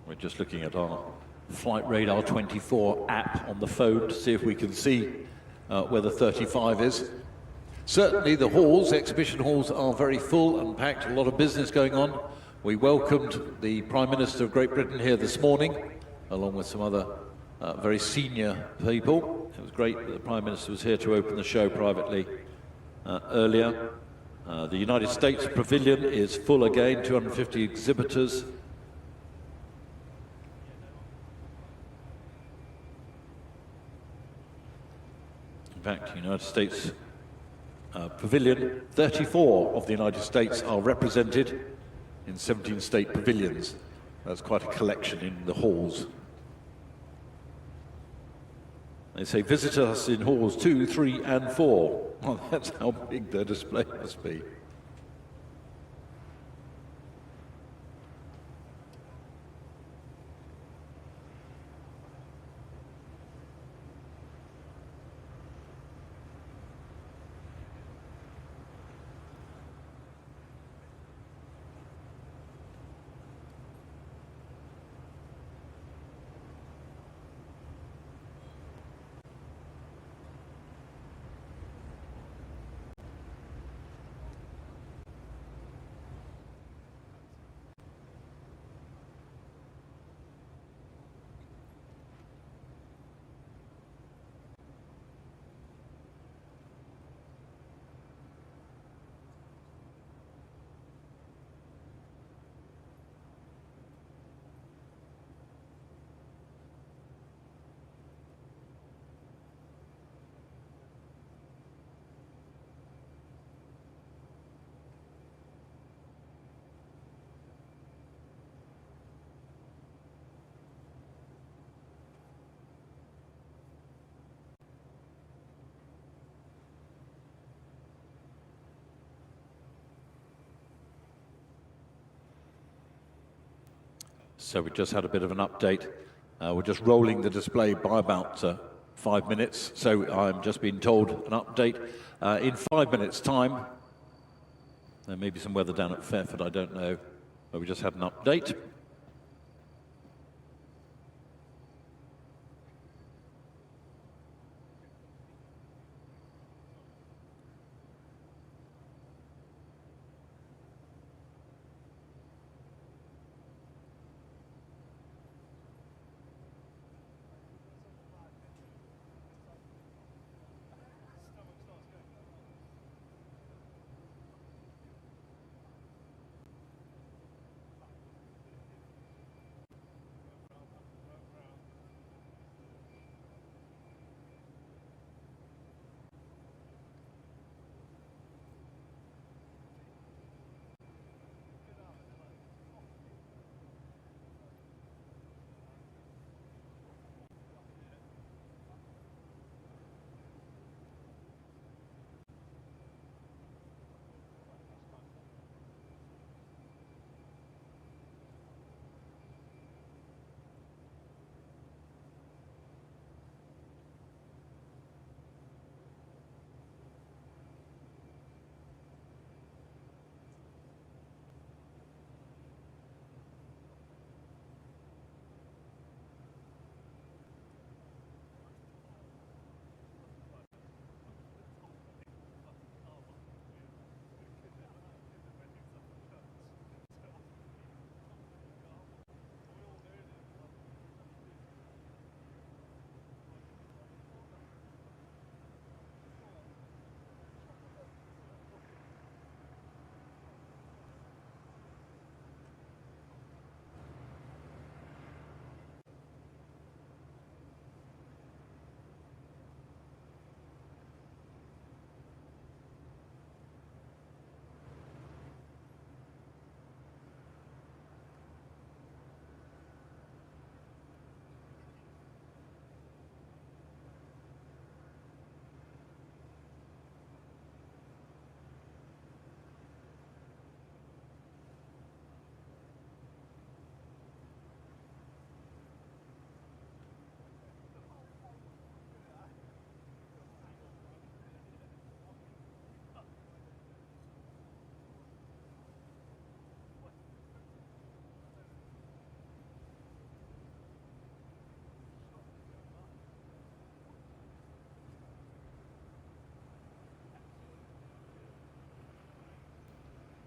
We're just looking at our Flight Radar 24 app on the phone to see if we can see where the 35 is. Certainly the halls, exhibition halls, are very full and packed, a lot of business going on. We welcomed the Prime Minister of Great Britain here this morning, along with some other very senior people. It was great that the Prime Minister was here to open the show privately earlier. The United States Pavilion is full again, 250 exhibitors. In fact, United States Pavilion, 34 of the United States are represented in 17 state pavilions. That's quite a collection in the halls. They say visit us in halls 2, 3 and 4. Well, that's how big their display must be. So we just had a bit of an update. We're just rolling the display by about 5 minutes. So I'm just being told an update. In 5 minutes' time, there may be some weather down at Fairford, I don't know, but we just had an update.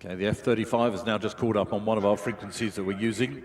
Okay, the F-35 has now just called up on one of our frequencies that we're using.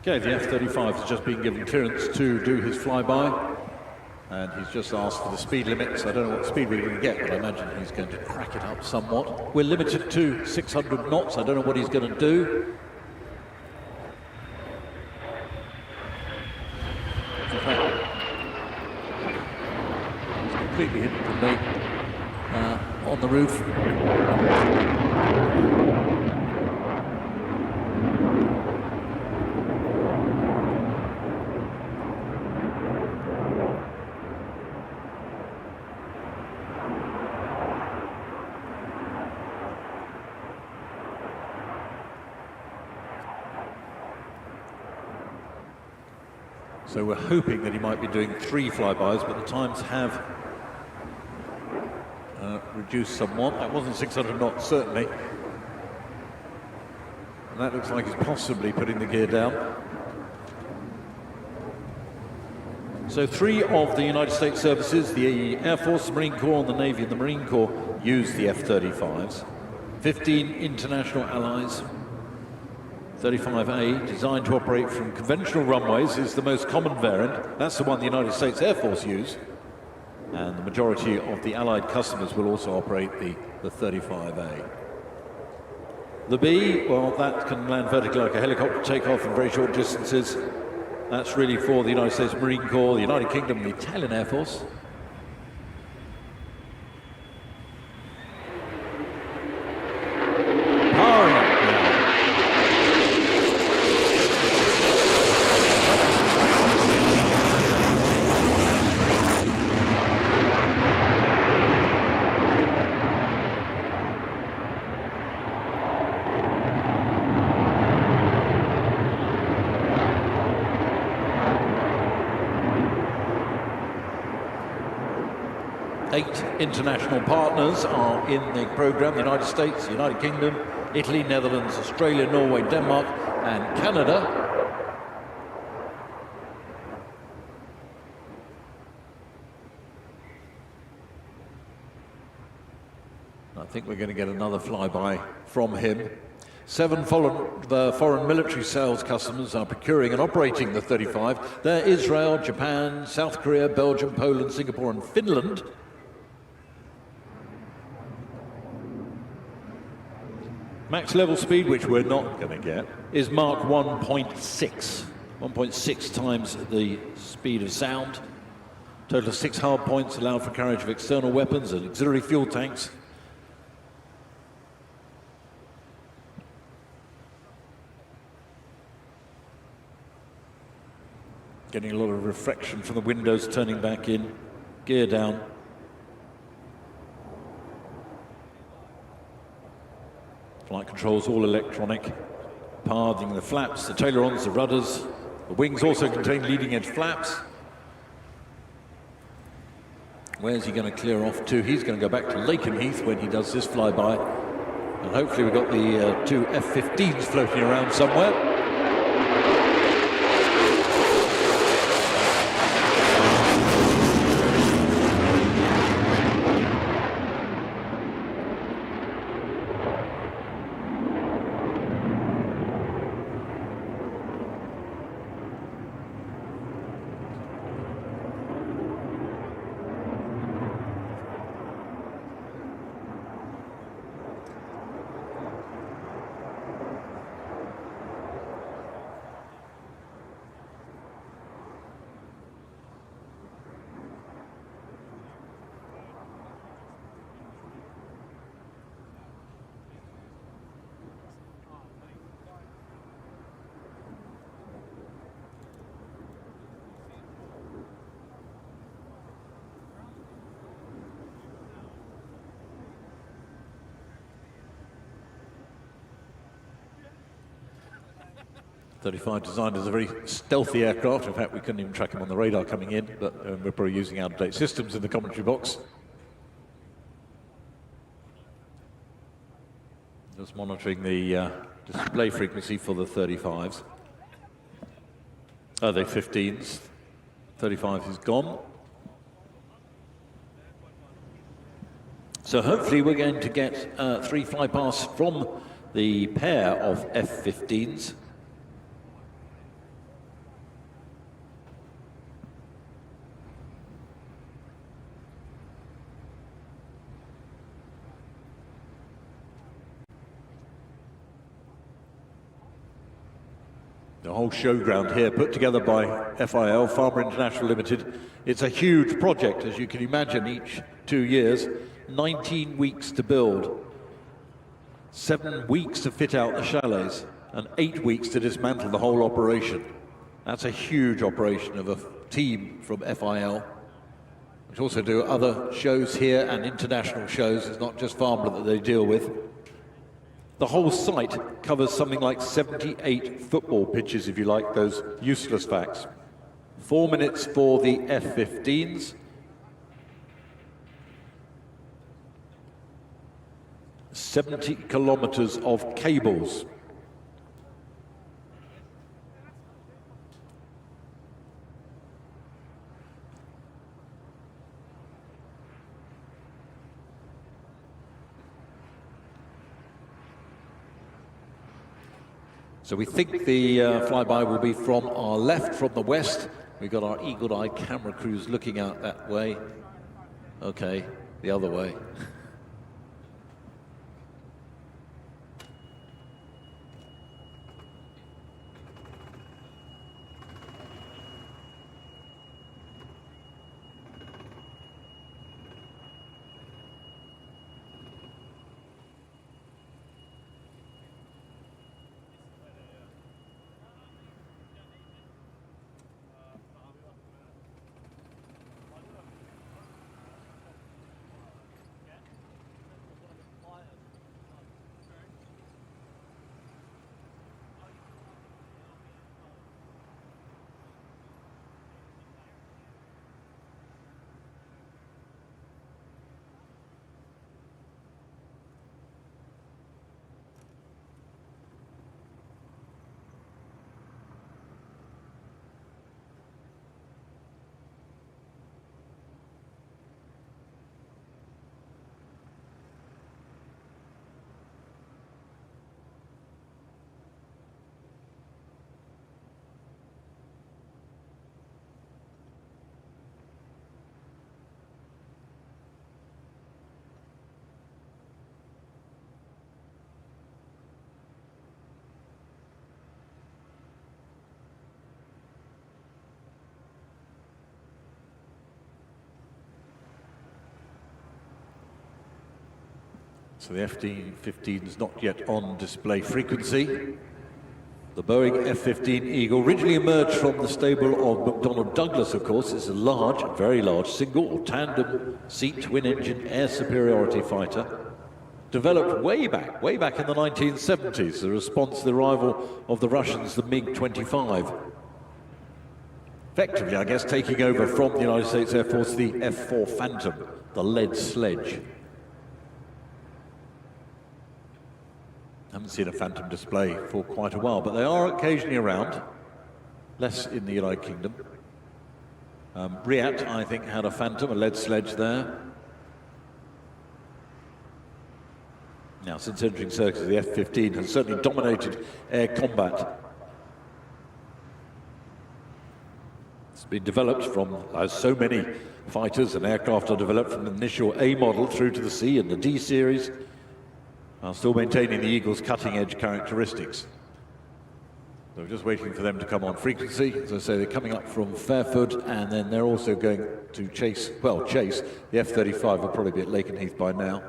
Okay, the F-35 has just been given clearance to do his flyby, and he's just asked for the speed limits. I don't know what speed we're going to get, but I imagine he's going to crack it up somewhat. We're limited to 600 knots. I don't know what he's going to do. In fact, he's completely hidden from me on the roof. So we're hoping that he might be doing 3 flybys, but the times have reduced somewhat. That wasn't 600 knots, certainly. And that looks like he's possibly putting the gear down. So 3 of the United States services, the Air Force, the Marine Corps, and the Navy and the Marine Corps, use the F-35s. 15 international allies. 35A, designed to operate from conventional runways, is the most common variant. That's the one the United States Air Force use. And the majority of the Allied customers will also operate the 35A. The B, well, that can land vertically like a helicopter, take off in very short distances. That's really for the United States Marine Corps, the United Kingdom, and the Italian Air Force. International partners are in the program: the United States, the United Kingdom, Italy, Netherlands, Australia, Norway, Denmark, and Canada. I think we're going to get another flyby from him. 7 foreign military sales customers are procuring and operating the 35. They're Israel, Japan, South Korea, Belgium, Poland, Singapore, and Finland. Max level speed, which we're not going to get, is Mach 1.6. 1.6 times the speed of sound. Total of 6 hard points allowed for carriage of external weapons and auxiliary fuel tanks. Getting a lot of reflection from the windows, turning back in, gear down. Flight controls all electronic, pathing the flaps, the ailerons, the rudders. The wings also contain leading edge flaps. Where's he going to clear off to? He's going to go back to Lakenheath when he does this flyby. And hopefully we've got the two F-15s floating around somewhere. .35 designed as a very stealthy aircraft. In fact, we couldn't even track him on the radar coming in, but we're probably using out-of-date systems in the commentary box. Just monitoring the display frequency for the 35s. The 15s. 35 is gone. So hopefully we're going to get 3 flypasts from the pair of F-15s. The whole showground here, put together by FIL, Farnborough International Limited. It's a huge project, as you can imagine, each 2 years. 19 weeks to build, 7 weeks to fit out the chalets, and 8 weeks to dismantle the whole operation. That's a huge operation of a team from FIL, which also do other shows here and international shows. It's not just Farnborough that they deal with. The whole site covers something like 78 football pitches, if you like, those useless facts. 4 minutes for the F-15s. 70 kilometers of cables. So we think the flyby will be from our left, from the west. We've got our eagle-eyed camera crews looking out that way. Okay, the other way. So the F-15 is not yet on display frequency. The Boeing F-15 Eagle originally emerged from the stable of McDonnell Douglas, of course. It's a large, very large, single or tandem seat twin-engine air superiority fighter. Developed way back in the 1970s, the response to the arrival of the Russians, the MiG-25. effectively, I guess, taking over from the United States Air Force the F-4 Phantom, the lead sledge. Haven't seen a Phantom display for quite a while, but they are occasionally around, less in the United Kingdom. Riyadh, I think, had a Phantom, a lead sledge there. Now, since entering service, the F-15 has certainly dominated air combat. It's been developed from, as so many fighters and aircraft are developed, from the initial A model through to the C and the D series, while still maintaining the Eagle's cutting-edge characteristics. So we're just waiting for them to come on frequency. As I say, they're coming up from Fairford, and then they're also going to chase the F-35. Will probably be at Lakenheath by now.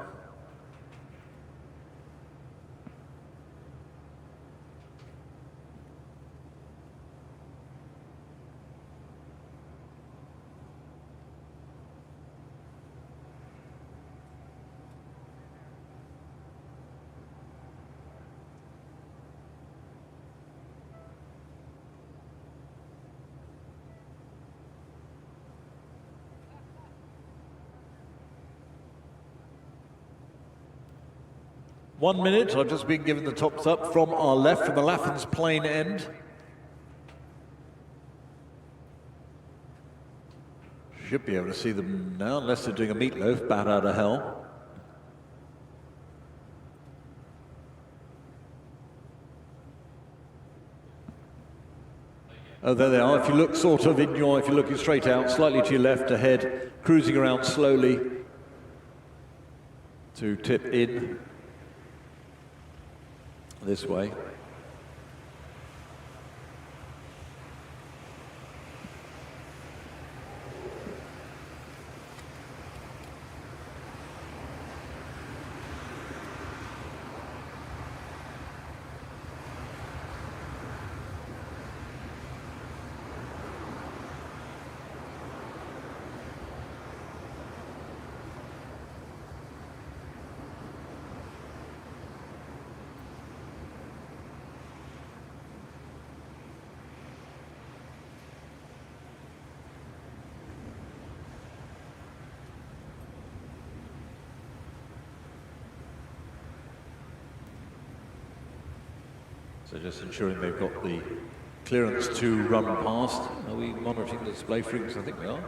One minute, I've just been given the tops up from our left, from the Laffan's plane end. Should be able to see them now, unless they're doing a meatloaf, bat out of hell. Oh, there they are. If you look sort of if you're looking straight out, slightly to your left ahead, cruising around slowly to tip in this way. So just ensuring they've got the clearance to run past. Are we monitoring the display frequency? I think we are.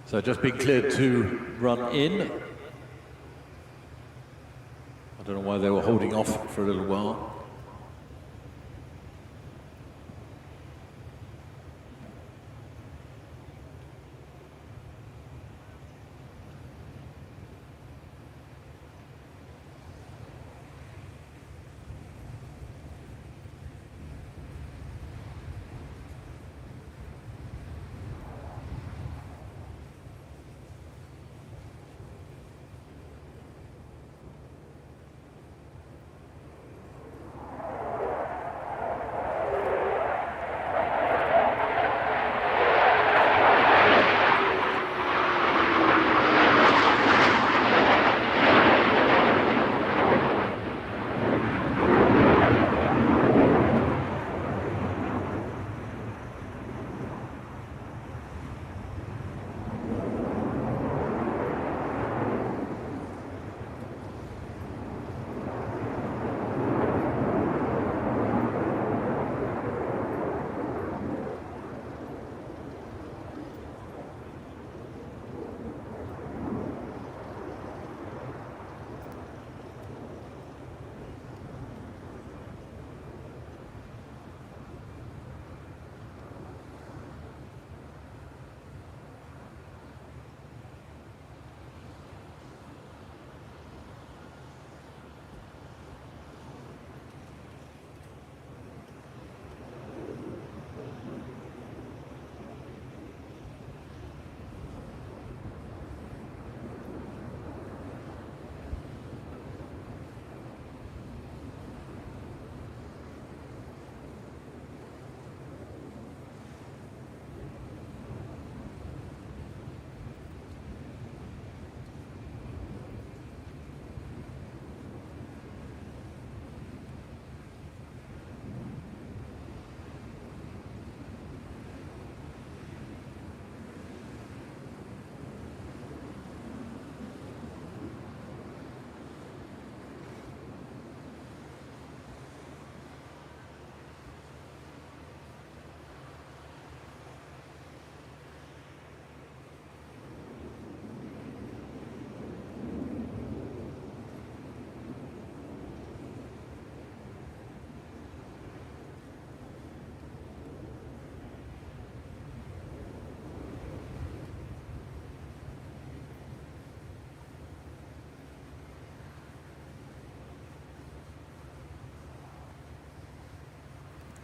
So just been cleared to run in. I don't know why they were holding off for a little while.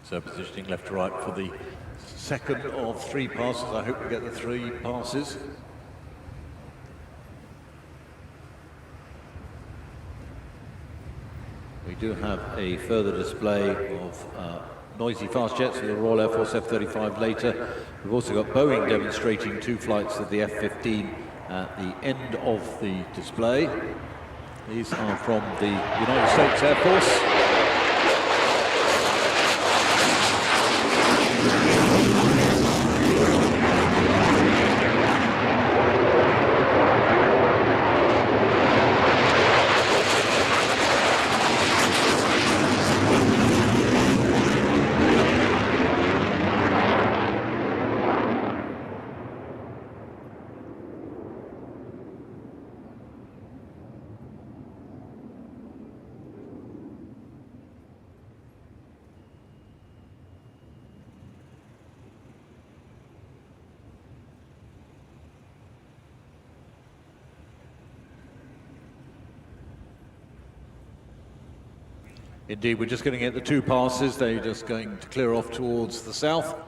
So positioning left to right for the second of 3 passes. I hope we get the 3 passes. We do have a further display of noisy fast jets with the Royal Air Force F-35 later. We've also got Boeing demonstrating 2 flights of the F-15 at the end of the display. These are from the United States Air Force. Indeed, we're just going to get the 2 passes. They're just going to clear off towards the south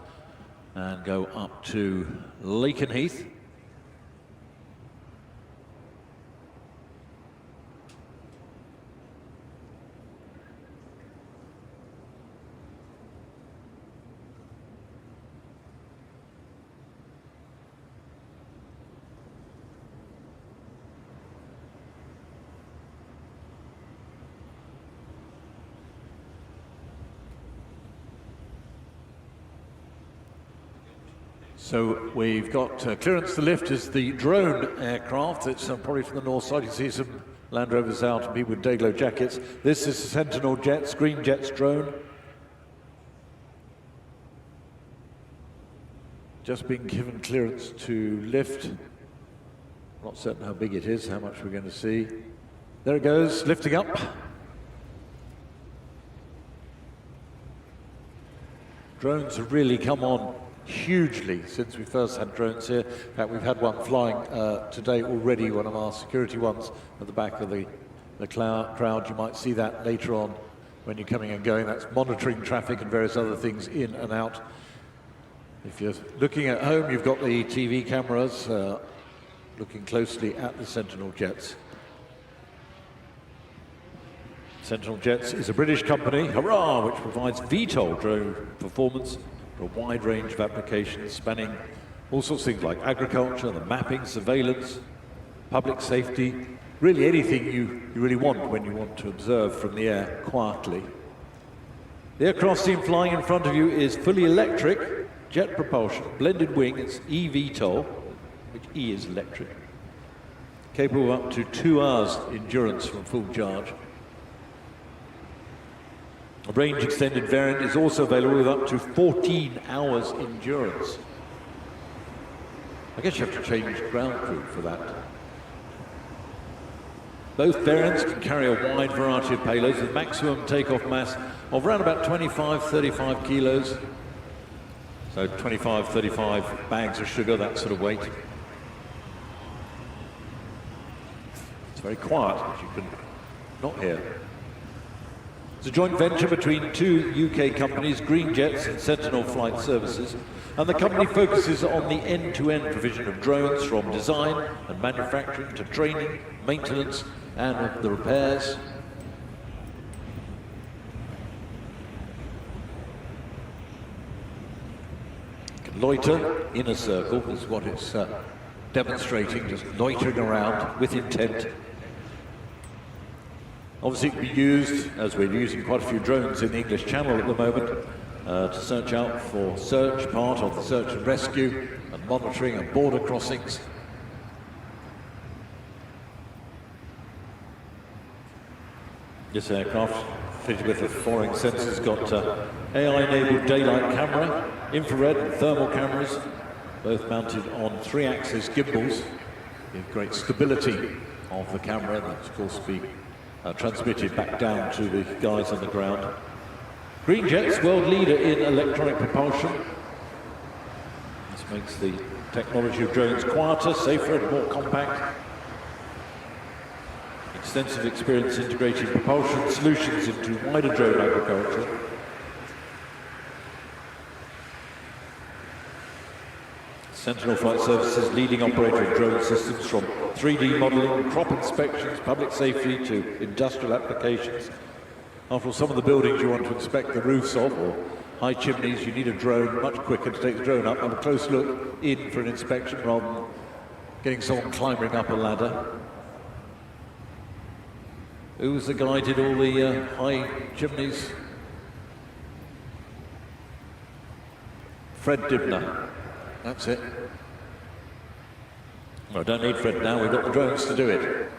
and go up to Lakenheath. So we've got clearance to lift as the drone aircraft. It's probably from the north side. You can see some Land Rovers out and people with day-glow jackets. This is the Sentinel Jets, Green Jets drone. Just been given clearance to lift. Not certain how big it is, how much we're going to see. There it goes, lifting up. Drones have really come on hugely since we first had drones here. In fact, we've had one flying today already, one of our security ones at the back of the crowd. You might see that later on when you're coming and going. That's monitoring traffic and various other things in and out. If you're looking at home, you've got the TV cameras looking closely at the Sentinel Jets. Sentinel Jets is a British company, hurrah, which provides VTOL drone performance for a wide range of applications spanning all sorts of things like agriculture, the mapping, surveillance, public safety, really anything you really want when you want to observe from the air quietly. The aircraft seen flying in front of you is fully electric, jet propulsion, blended wing. It's eVTOL, which E is electric, capable of up to 2 hours endurance from full charge. A range extended variant is also available with up to 14 hours endurance. I guess you have to change ground crew for that. Both variants can carry a wide variety of payloads with maximum takeoff mass of around about 25-35 kilos. So 25-35 bags of sugar, that sort of weight. It's very quiet, as you can not hear. It's a joint venture between 2 UK companies, Green Jets and Sentinel Flight Services, and the company focuses on the end-to-end provision of drones from design and manufacturing to training, maintenance, and the repairs. You can loiter in a circle, is what it's demonstrating, just loitering around with intent. Obviously, it can be used, as we're using quite a few drones in the English Channel at the moment, to search out for search, part of the search and rescue, and monitoring and border crossings. This aircraft, fitted with the following sensors, got AI-enabled daylight camera, infrared and thermal cameras, both mounted on 3-axis gimbals, give great stability of the camera, that of course be transmitted back down to the guys on the ground. Green Jets, world leader in electronic propulsion. This makes the technology of drones quieter, safer and more compact. Extensive experience integrating propulsion solutions into wider drone agriculture. Sentinel Flight Services, leading operator of drone systems, from 3D modelling, crop inspections, public safety to industrial applications. After all, some of the buildings you want to inspect the roofs of, or high chimneys, you need a drone, much quicker to take the drone up, have a close look in for an inspection rather than getting someone climbing up a ladder. Who was the guy who did all the high chimneys? Fred Dibner. That's it. Well, I don't need Fred now, we've got the drones to do it.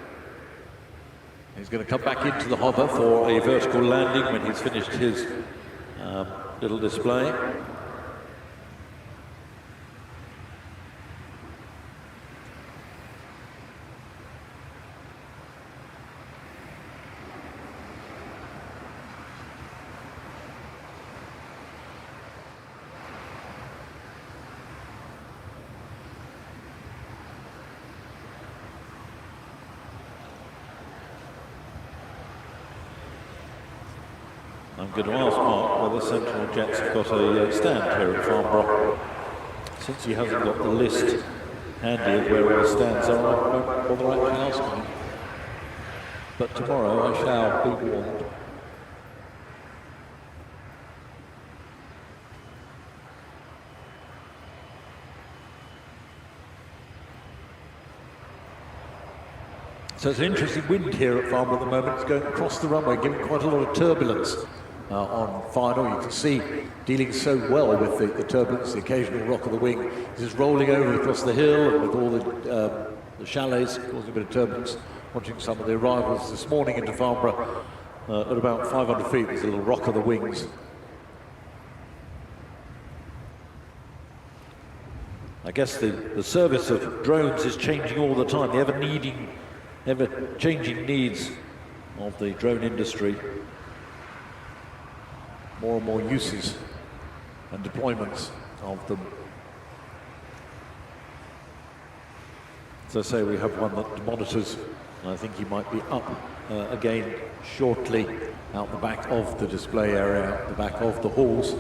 He's going to come back into the hover for a vertical landing when he's finished his little display. I'm going to ask Mark whether Sentinel Jets have got a stand here at Farnborough. Since he hasn't got the list handy of where all the stands are, I won't bother actually asking him. But tomorrow I shall be warned. So it's an interesting wind here at Farnborough at the moment. It's going across the runway, giving quite a lot of turbulence on final. You can see dealing so well with the turbulence, the occasional rock of the wing. This is rolling over across the hill and with all the chalets causing a bit of turbulence. Watching some of the arrivals this morning into Farnborough at about 500 feet, there's a little rock of the wings. I guess the service of drones is changing all the time. The ever-changing needs of the drone industry. More and more uses and deployments of them. As I say, we have one that monitors, and I think he might be up again shortly out the back of the display area, out the back of the halls.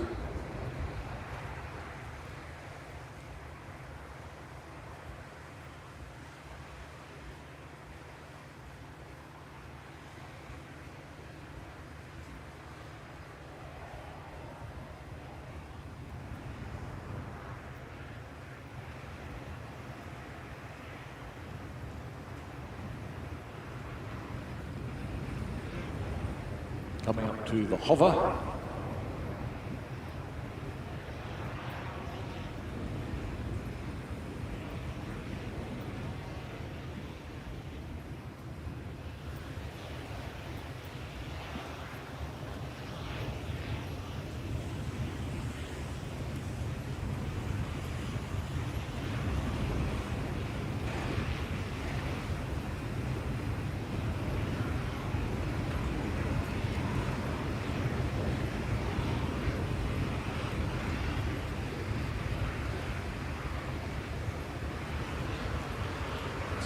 Coming up to the hover.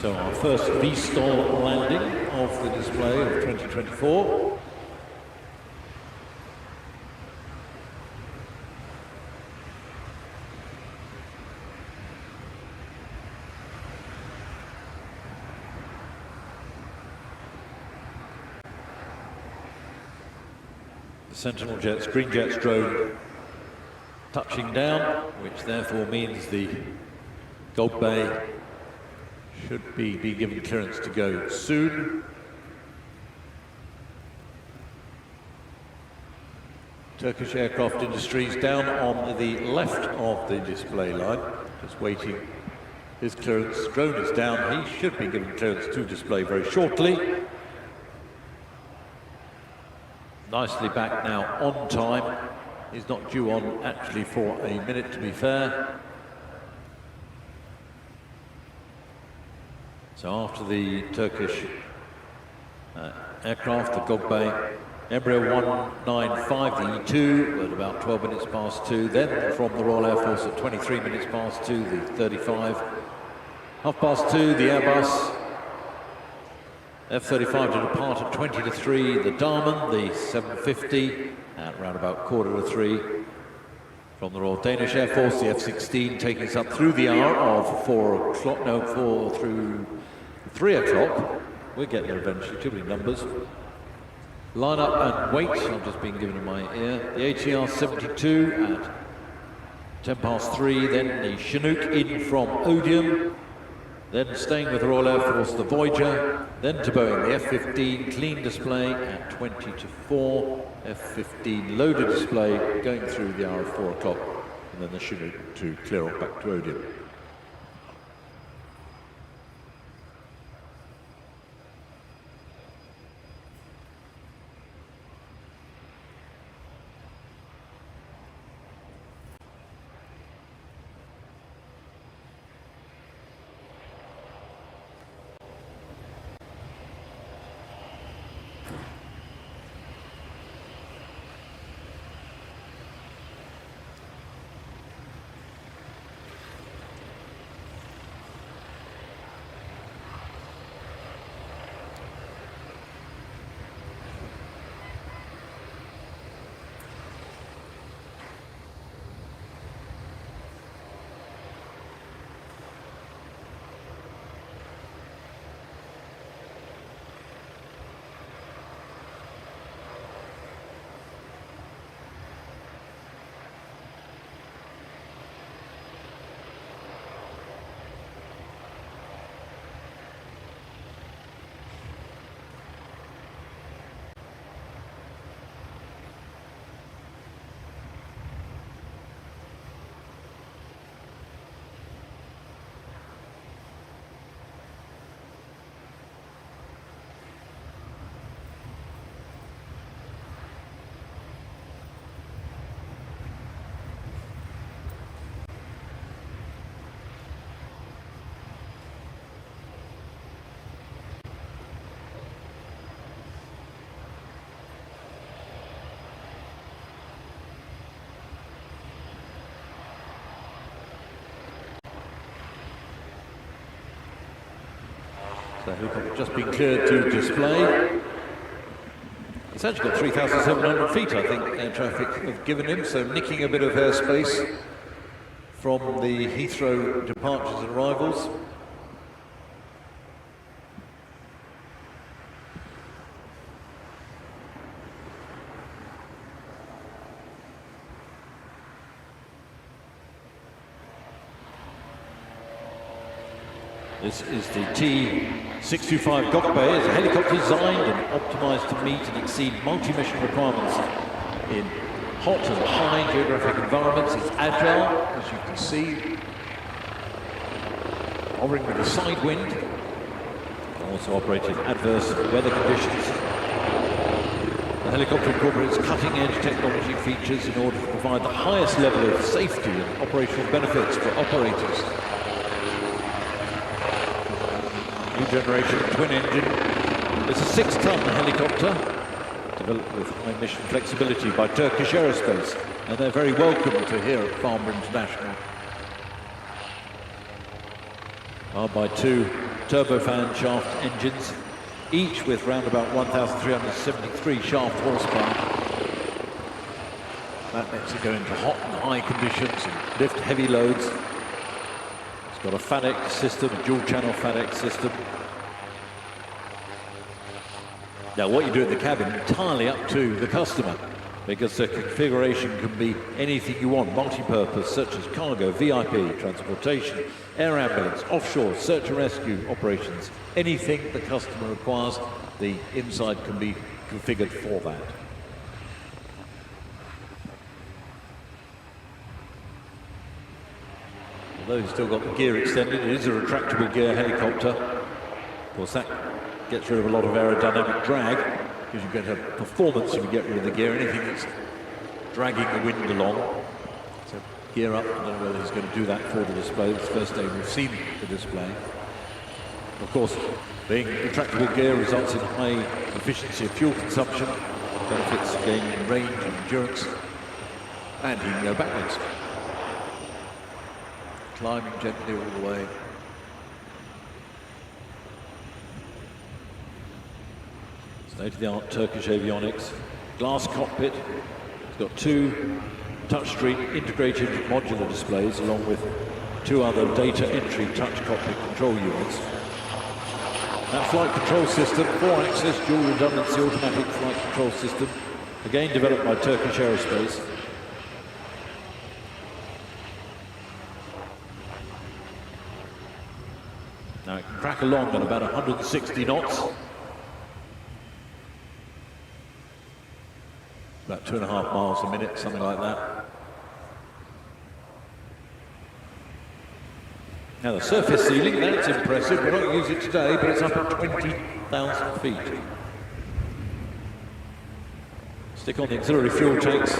So our first V-stall landing of the display of 2024. The Sentinel Jets, Green Jets drone touching down, which therefore means the Gökbey should be given clearance to go soon. Turkish Aircraft Industries down on the left of the display line, just waiting his clearance. Drone is down, he should be given clearance to display very shortly. Nicely back now on time. He's not due on actually for a minute, to be fair. So after the Turkish aircraft, the Gökbey, Embraer E195-E2 at about 12 minutes past 2, then from the Royal Air Force at 23 minutes past 2, the 35, half past 2, the Airbus F-35 to depart at 20 to 3, the Daman, the 750 at around about quarter to 3, From the Royal Danish Air Force, the F-16 taking us up through the hour of 4 o'clock, no, 4 through 3 o'clock. We'll get there eventually, too many numbers. Line up and wait, I've just been given in my ear. The ATR 72 at 10 past 3, then the Chinook in from Odium, then staying with the Royal Air Force, the Voyager, then to Boeing, the F-15 clean display at 20 to 4, F-15 loaded display going through the hour of 4 o'clock, and then the Chinook to clear off back to Odium. So helicopter just been cleared to display. It's actually got 3,700 feet, I think, air traffic have given him, so nicking a bit of airspace from the Heathrow departures and arrivals. This is the T-625 Gokbey. It's a helicopter designed and optimized to meet and exceed multi-mission requirements in hot and high geographic environments. It's agile, as you can see, hovering with a side wind. It can also operate in adverse weather conditions. The helicopter incorporates cutting-edge technology features in order to provide the highest level of safety and operational benefits for operators. New generation twin engine. It's a 6-ton helicopter developed with high mission flexibility by Turkish Aerospace, and they're very welcome to here at Farnborough International. Powered by 2 turbofan shaft engines, each with round about 1,373 shaft horsepower. That lets it go into hot and high conditions and lift heavy loads. Got a FADEC system, a dual-channel FADEC system. Now, what you do in the cabin entirely up to the customer, because the configuration can be anything you want, multi-purpose, such as cargo, VIP, transportation, air ambulance, offshore, search and rescue operations. Anything the customer requires, the inside can be configured for that. Although he's still got the gear extended, it is a retractable gear helicopter. Of course, that gets rid of a lot of aerodynamic drag, because you get a performance if you get rid of the gear, anything that's dragging the wind along. So gear up, I don't know whether he's going to do that for the display. It's the first day we've seen the display. Of course, being retractable gear results in high efficiency of fuel consumption, benefits gaining range and endurance, and he can go backwards. Climbing gently all the way. State-of-the-art Turkish avionics. Glass cockpit. It's got 2 touchscreen integrated modular displays along with 2 other data entry touch cockpit control units. That flight control system, 4-axis dual redundancy automatic flight control system, again developed by Turkish Aerospace. Now it can crack along at about 160 knots. About 2.5 miles a minute, something like that. Now the surface ceiling, that's impressive. We're not going to use it today, but it's up at 20,000 feet. Stick on the auxiliary fuel tanks.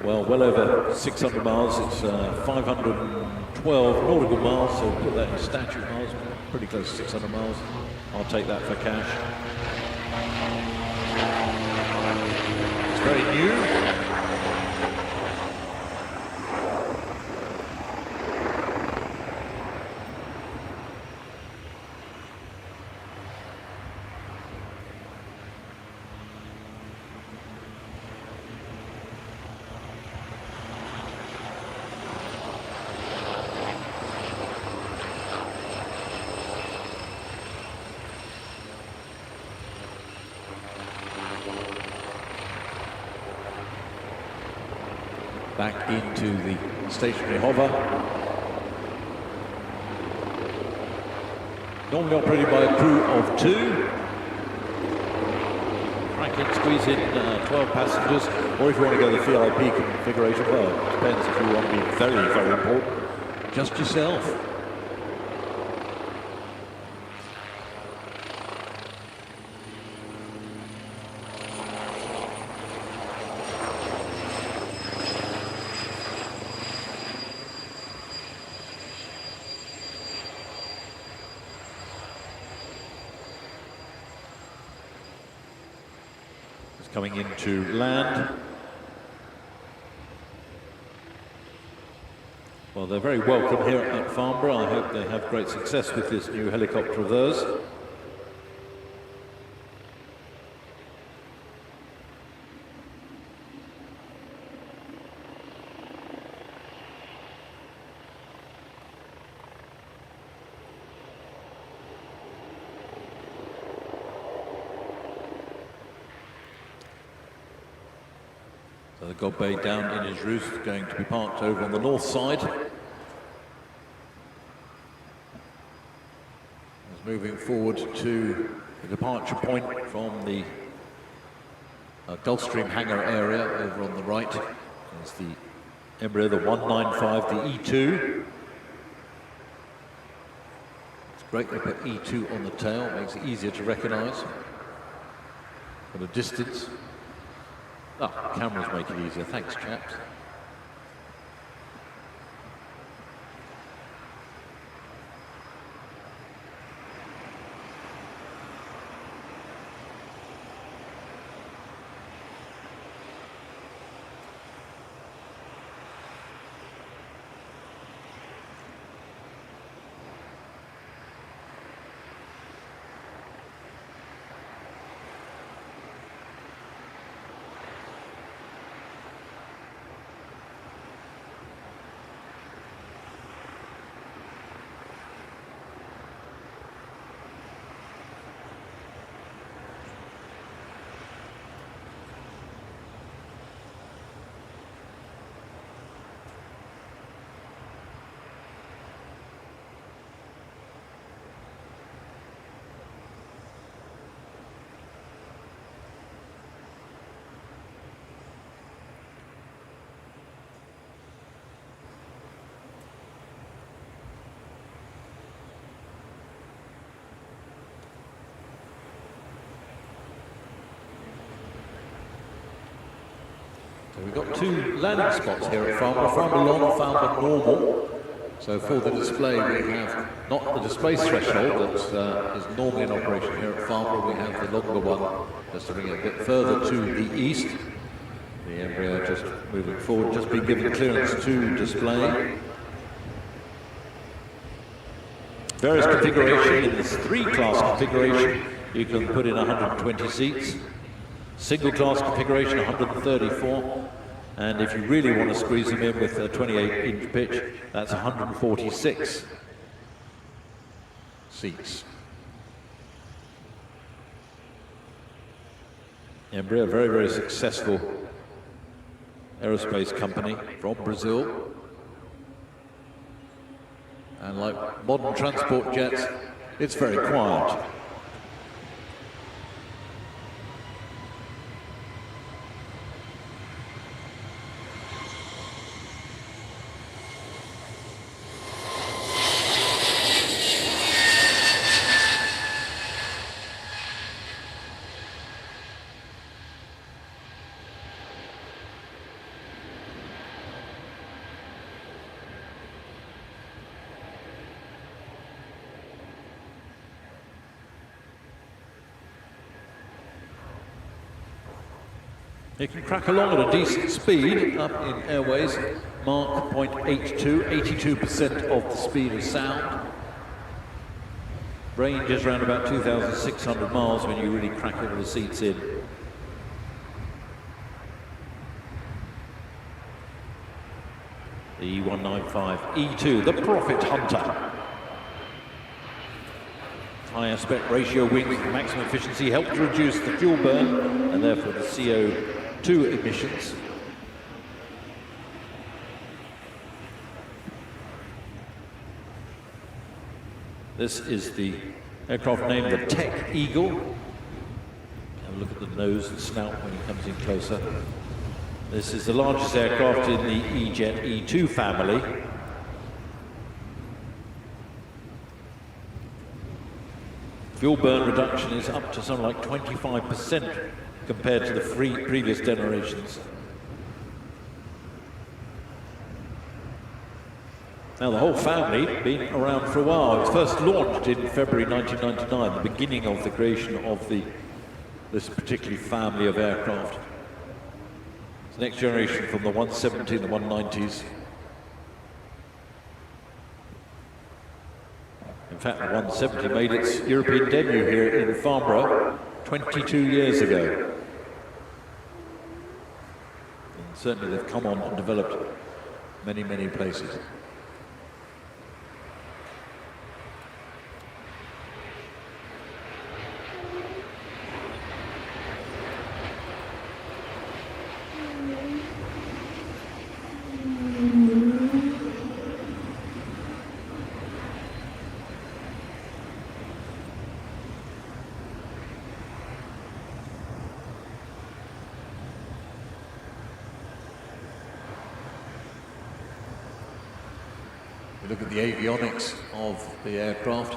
Well over 600 miles. It's 512 nautical miles, so put that in statute miles. Pretty close to 600 miles. I'll take that for cash. It's very new. Back into the stationary hover. Normally operated by a crew of 2. Crank in, squeeze in 12 passengers, or if you want to go the VIP configuration, well, it depends if you want to be very, very important. Just yourself. Coming into land. Well, they're very welcome here at Farnborough. I hope they have great success with this new helicopter of theirs. So the Gökbey down in his roost, going to be parked over on the north side. He's moving forward to the departure point from the Gulfstream hangar area over on the right. There's the Embraer, the 195-E2. It's great they put E2 on the tail, it makes it easier to recognise at a distance. Oh, cameras make it easier. Thanks, chaps. So we've got 2 landing spots here at Farnborough, Farnborough Long and Farnborough Normal. So for the display we have not the display threshold that is normally in operation here at Farnborough, we have the longer one just to bring it a bit further to the east. The Embraer just moving forward, just been given clearance to display. Various configuration, in this 3-class configuration you can put in 120 seats. Single class configuration 134, And if you really want to squeeze them in with a 28-inch pitch, that's 146 seats. Embraer, very, very successful aerospace company from Brazil. And like modern transport jets, it's very quiet. It can crack along at a decent speed up in airways, Mach 0.82, 82% of the speed of sound. Range is around about 2,600 miles when you really crack all the seats in. The E195-E2, the Profit Hunter. High aspect ratio wings with maximum efficiency help to reduce the fuel burn and therefore the CO2 emissions. This is the aircraft named the Tech Eagle. Have a look at the nose and snout when he comes in closer. This is the largest aircraft in the E-Jet E2 family. Fuel burn reduction is up to something like 25% compared to the previous generations. Now the whole family been around for a while. It was first launched in February 1999, the beginning of the creation of this particular family of aircraft. It's the next generation from the 170 and the 190s. In fact, the 170 made its European debut here in Farnborough 22 years ago. And certainly they've come on and developed many, many places. Look at the avionics of the aircraft.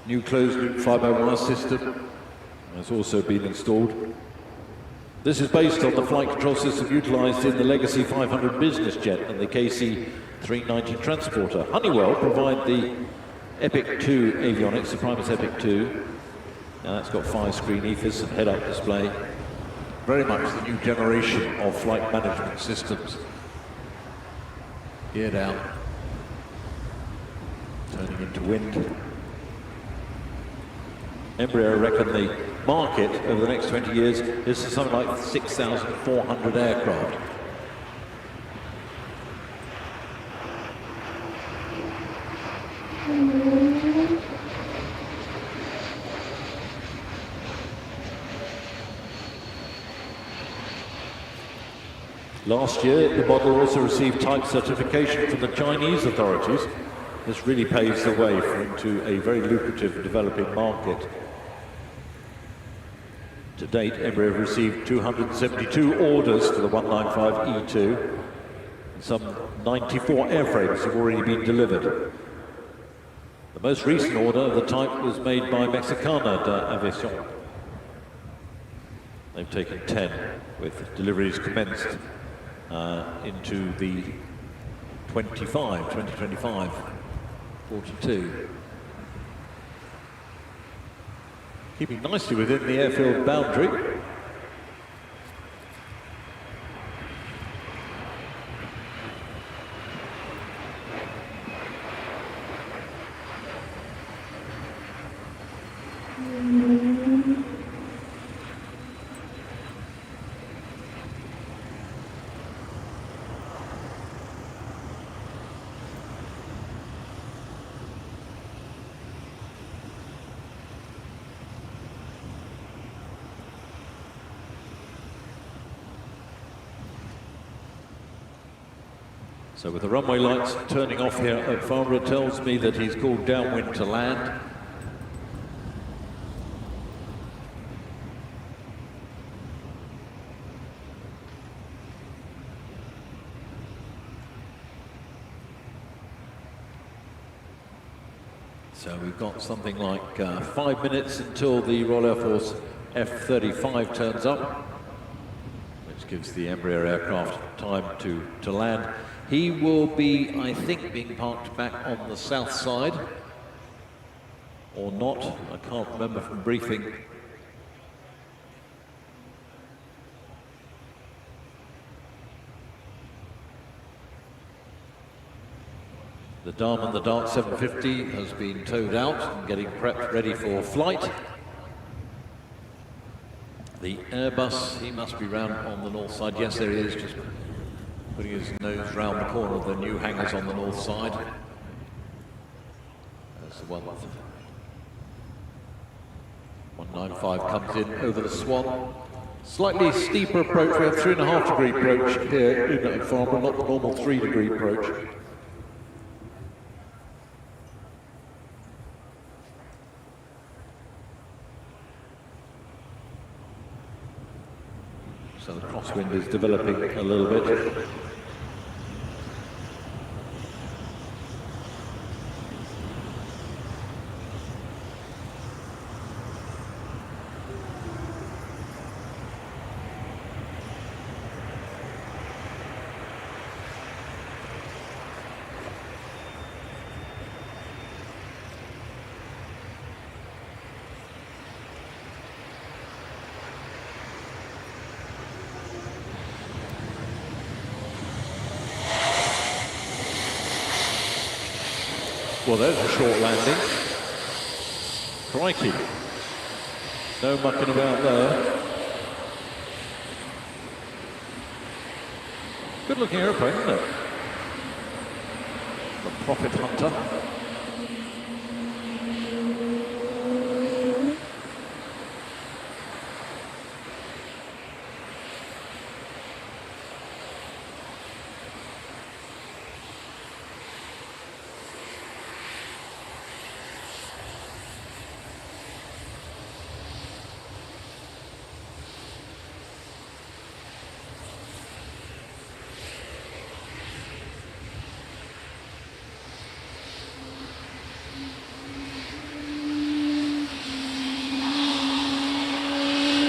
New closed-loop fly-by-wire system has also been installed. This is based on the flight control system utilised in the legacy 500 business jet and the KC-390 transporter. Honeywell provide the Epic 2 avionics, the Primus Epic 2. Now that's got 5-screen EFIS and head-up display. Very much the new generation of flight management systems. Geared out, turning into wind. Embraer reckon the market over the next 20 years is something like 6,400 aircraft. Last year, the model also received type certification from the Chinese authorities. This really paves the way into a very lucrative developing market. To date, Embraer have received 272 orders for the 195-E2, and some 94 airframes have already been delivered. The most recent order of the type was made by Mexicana de Aviación. They've taken 10, with deliveries commenced into the 2025, 42. Keeping nicely within the airfield boundary. So with the runway lights turning off here at Farnborough tells me that he's called downwind to land. So we've got something like 5 minutes until the Royal Air Force F-35 turns up, which gives the Embraer aircraft time to land. He will be, I think, being parked back on the south side, or not. I can't remember from briefing. The Darman, the Dart 750, has been towed out and getting prepped ready for flight. The Airbus, he must be round on the north side. Yes, there he is, just putting his nose round the corner of the new hangars on the north side. That's the one. 195 comes in over the Swan. Slightly steeper approach. We have 3.5 degree approach here in Farnborough, not the normal 3 degree approach. So the crosswind is developing a little bit. Well, there's a short landing. Crikey. No mucking about there. Good looking airplane, isn't it? The Profit Hunter.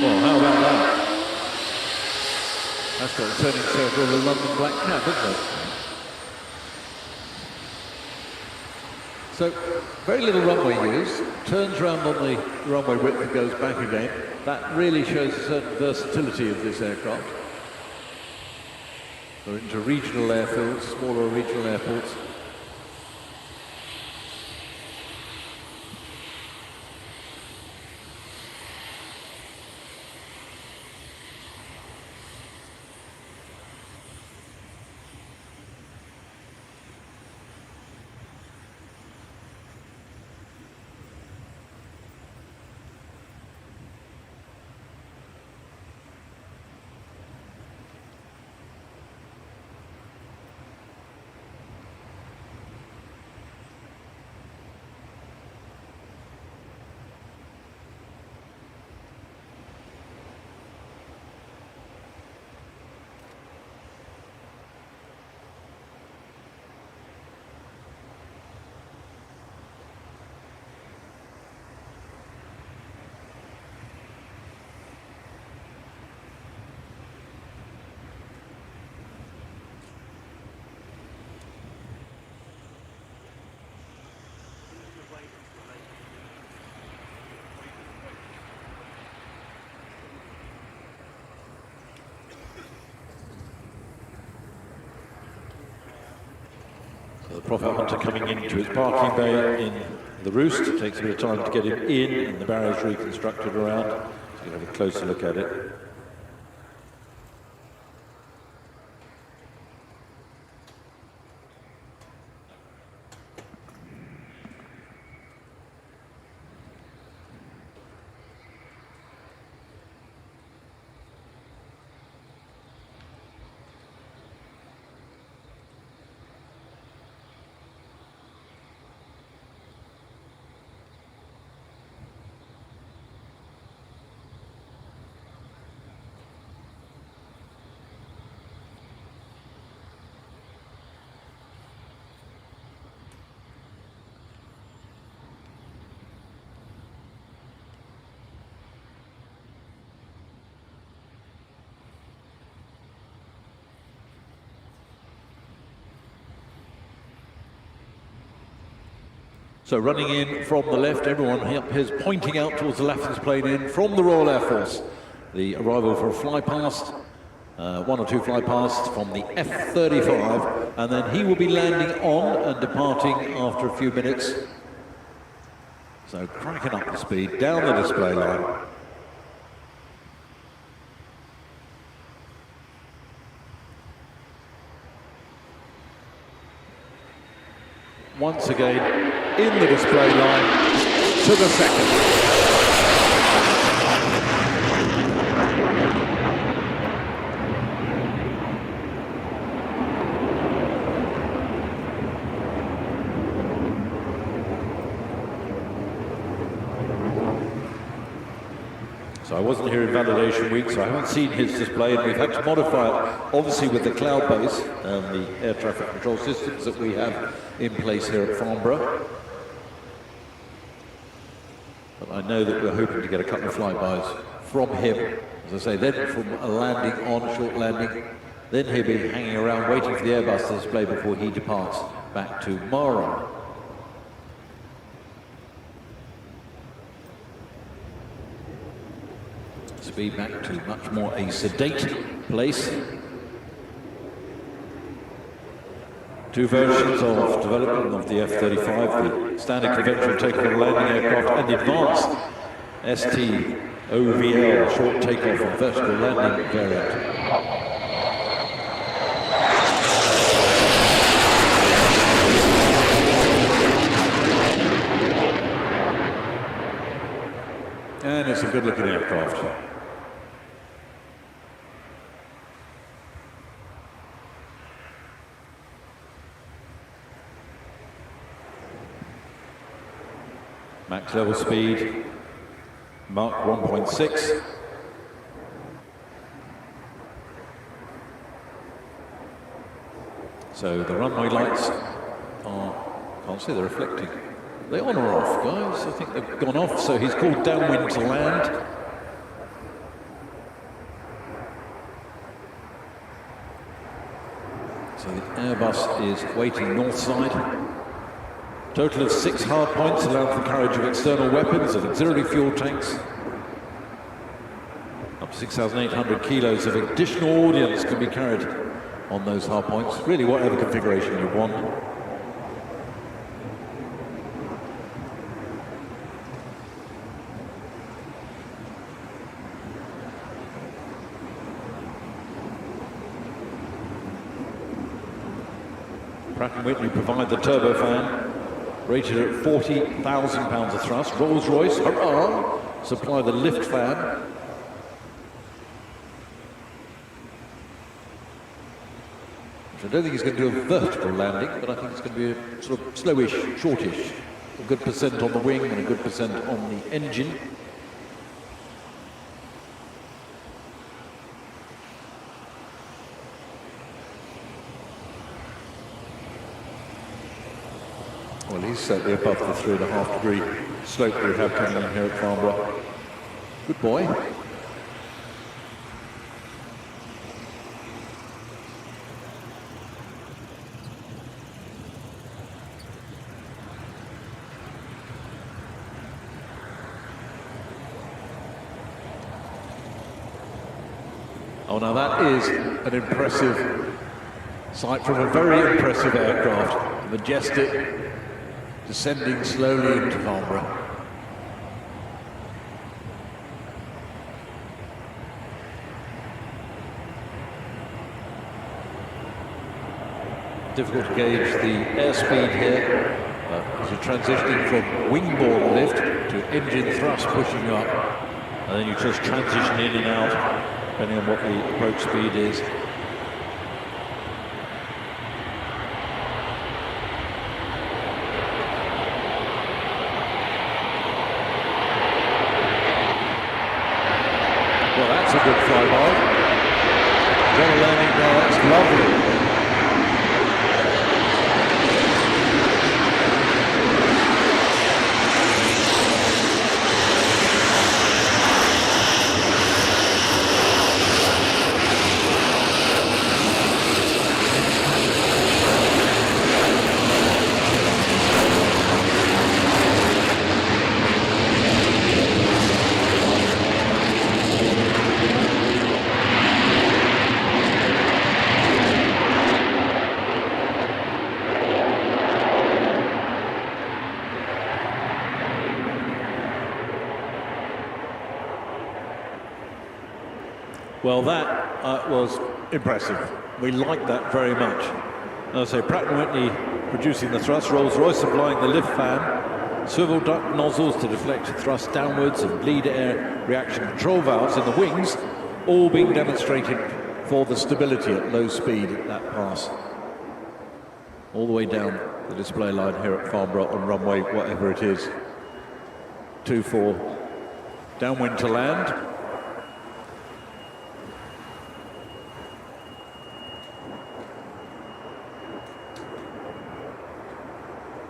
Well, how about that? That's got a turning circle of the London Black Cap, isn't it? So, very little runway use, turns around on the runway width and goes back again. That really shows a certain versatility of this aircraft. They're into regional airfields, smaller regional airports. The Profit Hunter coming into his parking bay in the roost. It takes a bit of time to get him in, and the barriers reconstructed around. So you can have a closer look at it. So running in from the left, everyone up here is pointing out towards the left plane in from the Royal Air Force. The arrival for a flypast, one or two flypasts from the F-35, and then he will be landing on and departing after a few minutes. So cracking up the speed down the display line. Once again, in the display line to the second. So I wasn't here in validation week, so I haven't seen his display, and we've had to modify it, obviously with the cloud base and the air traffic control systems that we have in place here at Farnborough. But I know that we're hoping to get a couple of flybys from him, as I say, then from a landing on, short landing, then he'll be hanging around waiting for the Airbus to display before he departs back to Mara. Speed back to much more a sedate place. Two versions of development of the F-35, the standard conventional takeoff and landing aircraft, and the advanced STOVL, short takeoff and vertical landing variant. And it's a good looking aircraft. Max level speed, Mach 1.6. So the runway lights are, can't see, they're reflecting. Are they on or off, guys? I think they've gone off, so he's called downwind to land. So the Airbus is waiting north side. Total of 6 hard points allowed for carriage of external weapons and auxiliary fuel tanks. Up to 6,800 kilos of additional ordnance can be carried on those hard points. Really, whatever configuration you want. Pratt & Whitney provide the turbofan, rated at 40,000 pounds of thrust. Rolls-Royce, hurrah, supply the lift fan. Which I don't think he's going to do a vertical landing, but I think it's going to be a sort of slowish, shortish. A good percent on the wing and a good percent on the engine. Well, he's certainly above the 3.5 degree slope we have coming in here at Farnborough. Good boy. Oh, now that is an impressive sight from a very impressive aircraft. Majestic. Descending slowly into Farnborough. Difficult to gauge the airspeed here as you're transitioning from wingborne lift to engine thrust pushing you up, and then you just transition in and out depending on what the approach speed is. That's a good flyby. Got a landing there, that's lovely. Well, that was impressive. We like that very much. As I say, Pratt & Whitney producing the thrust, Rolls-Royce supplying the lift fan, swivel duct nozzles to deflect thrust downwards, and bleed air reaction control valves in the wings, all being demonstrated for the stability at low speed at that pass. All the way down the display line here at Farnborough on runway, whatever it is. 24, downwind to land.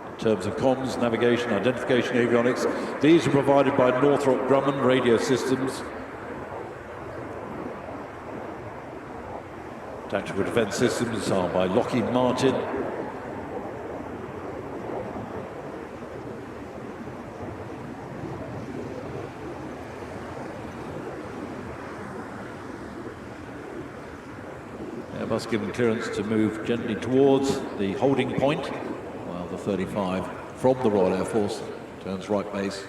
In terms of comms, navigation, identification, avionics, these are provided by Northrop Grumman Radio Systems. Tactical defense systems are by Lockheed Martin. Airbus given clearance to move gently towards the holding point, while the 35 from the Royal Air Force turns right base.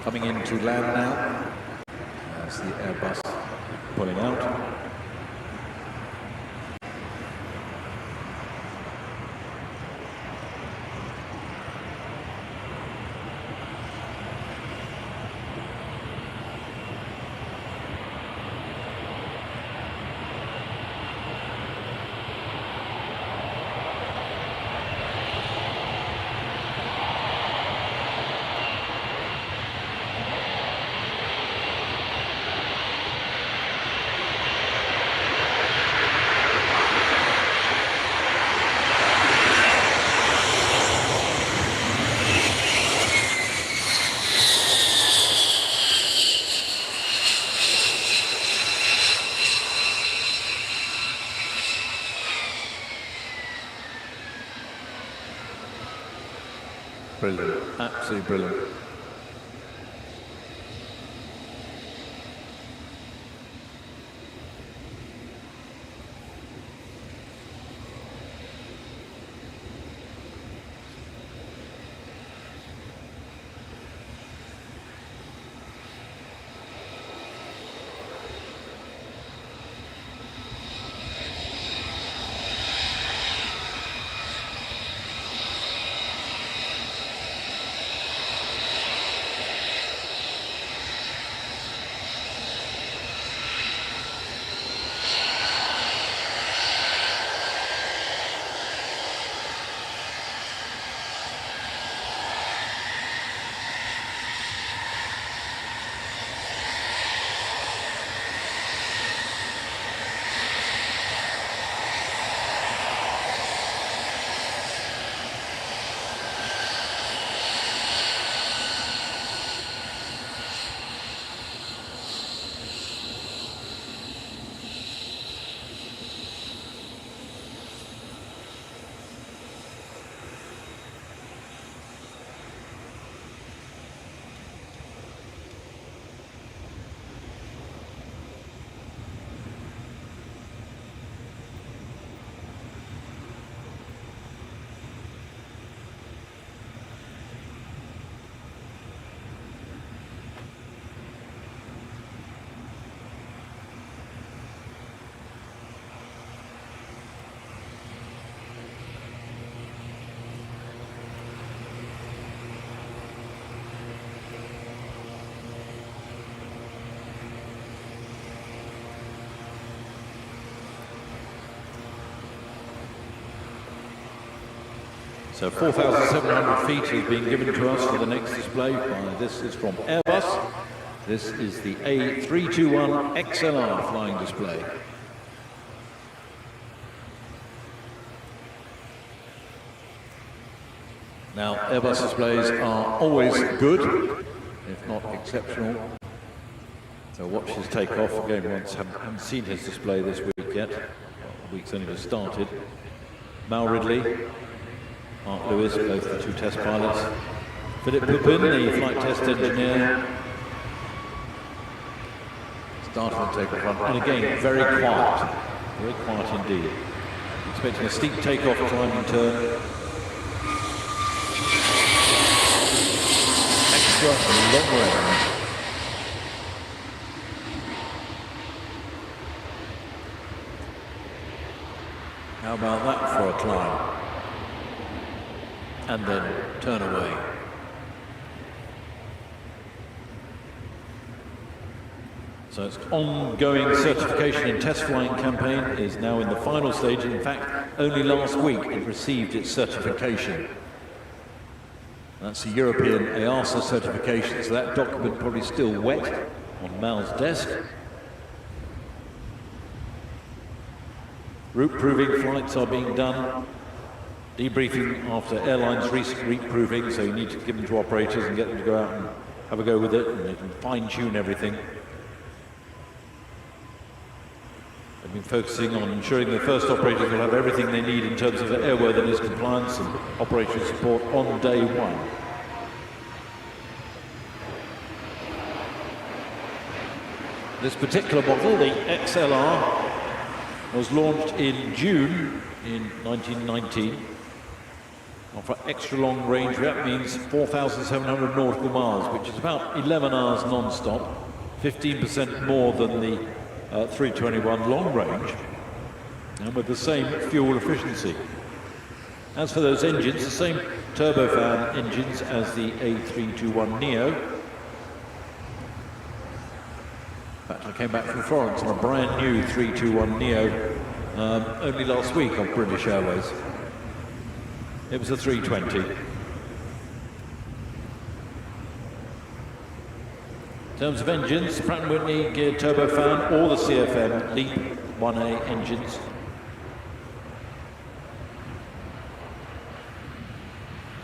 Coming in to land now, as the Airbus pulling out. Brilliant, absolutely brilliant. So 4,700 feet has been given to us for the next display. This is from Airbus. This is the A321XLR flying display. Now, Airbus displays are always good, if not exceptional. So watch his takeoff. Again, once haven't seen his display this week yet. Well, the week's only just started. Mal Ridley, Mark Lewis, both the 2 test pilots. Philip Pupin, the flight test engineer. Starting to take off run. And again, very quiet indeed. Expecting a steep takeoff, climbing turn. Extra long range. How about that for a climb? And then turn away. So its ongoing certification and test flying campaign is now in the final stage. In fact, only last week it received its certification. That's the European EASA certification, so that document probably still wet on Mal's desk. Route proving flights are being done. Debriefing after airlines' recent route proving, so you need to give them to operators and get them to go out and have a go with it, and they can fine-tune everything. They've been focusing on ensuring the first operators will have everything they need in terms of airworthiness, compliance and operational support on day one. This particular model, the XLR, was launched in June in 1919. For extra long range, that means 4,700 nautical miles, which is about 11 hours non-stop, 15% more than the 321 long range, and with the same fuel efficiency. As for those engines, the same turbofan engines as the A321neo. In fact, I came back from Florence on a brand new 321neo only last week on British Airways. It was a 320. In terms of engines, Pratt & Whitney geared turbofan or the CFM LEAP 1A engines.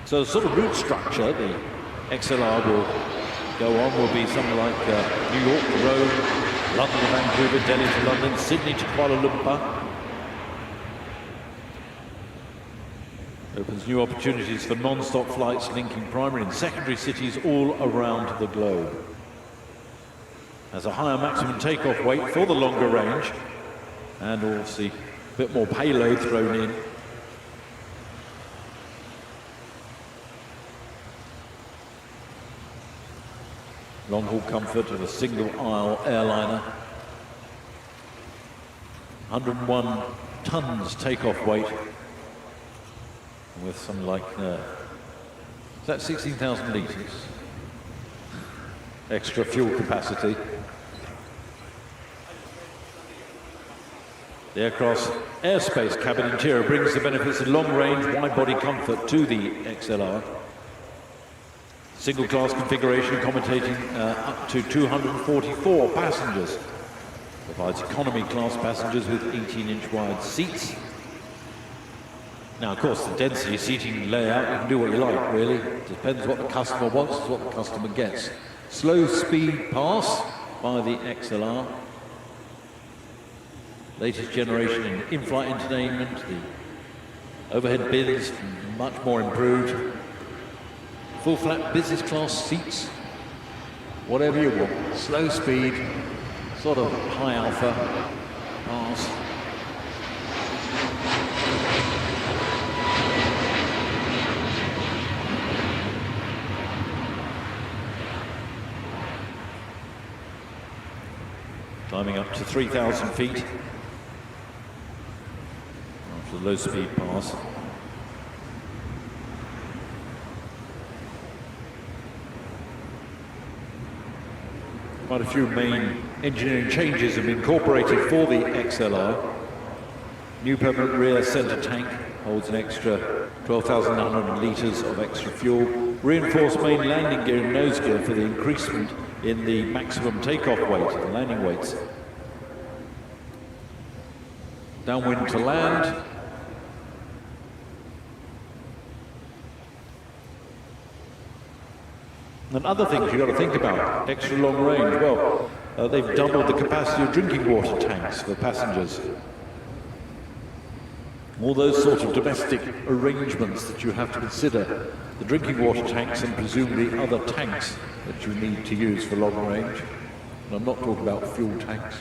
So the sort of route structure the XLR will go on will be something like New York to Rome, London to Vancouver, Delhi to London, Sydney to Kuala Lumpur. Opens new opportunities for non-stop flights linking primary and secondary cities all around the globe. Has a higher maximum takeoff weight for the longer range, and obviously a bit more payload thrown in. Long-haul comfort of a single-aisle airliner. 101 tons takeoff weight, with something like, is that 16,000 litres? Extra fuel capacity. The aircraft's airspace cabin interior brings the benefits of long-range, wide-body comfort to the XLR. Single-class configuration accommodating up to 244 passengers. Provides economy class passengers with 18-inch wide seats. Now, of course, the density seating layout, you can do what you like, really. It depends what the customer wants, it's what the customer gets. Slow speed pass by the XLR. Latest generation in in-flight entertainment. The overhead bins, much more improved. Full flat business class seats. Whatever you want. Slow speed, sort of high alpha pass. Climbing up to 3,000 feet after the low speed pass. Quite a few main engineering changes have been incorporated for the XLR. New permanent rear center tank holds an extra 12,900 litres of extra fuel. Reinforced main landing gear and nose gear for the increasement in the maximum takeoff weight, the landing weights. Downwind to land. And other things you've got to think about, extra long range. Well, they've doubled the capacity of drinking water tanks for passengers. All those sorts of domestic arrangements that you have to consider. The drinking water tanks and presumably other tanks that you need to use for long range. And I'm not talking about fuel tanks.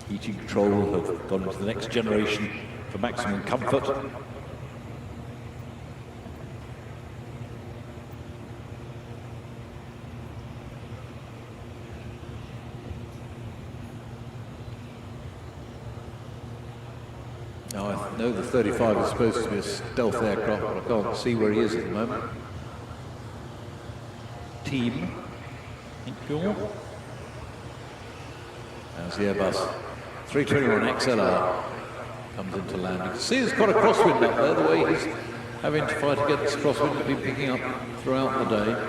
Heating control have gone into the next generation for maximum comfort. Now I know the 35 is supposed to be a stealth aircraft, but I can't see where he is at the moment. Team, thank you. There's the Airbus A321XLR comes into landing. You can see there's quite a crosswind up there, the way he's having to fight against crosswind that we've been picking up throughout the day.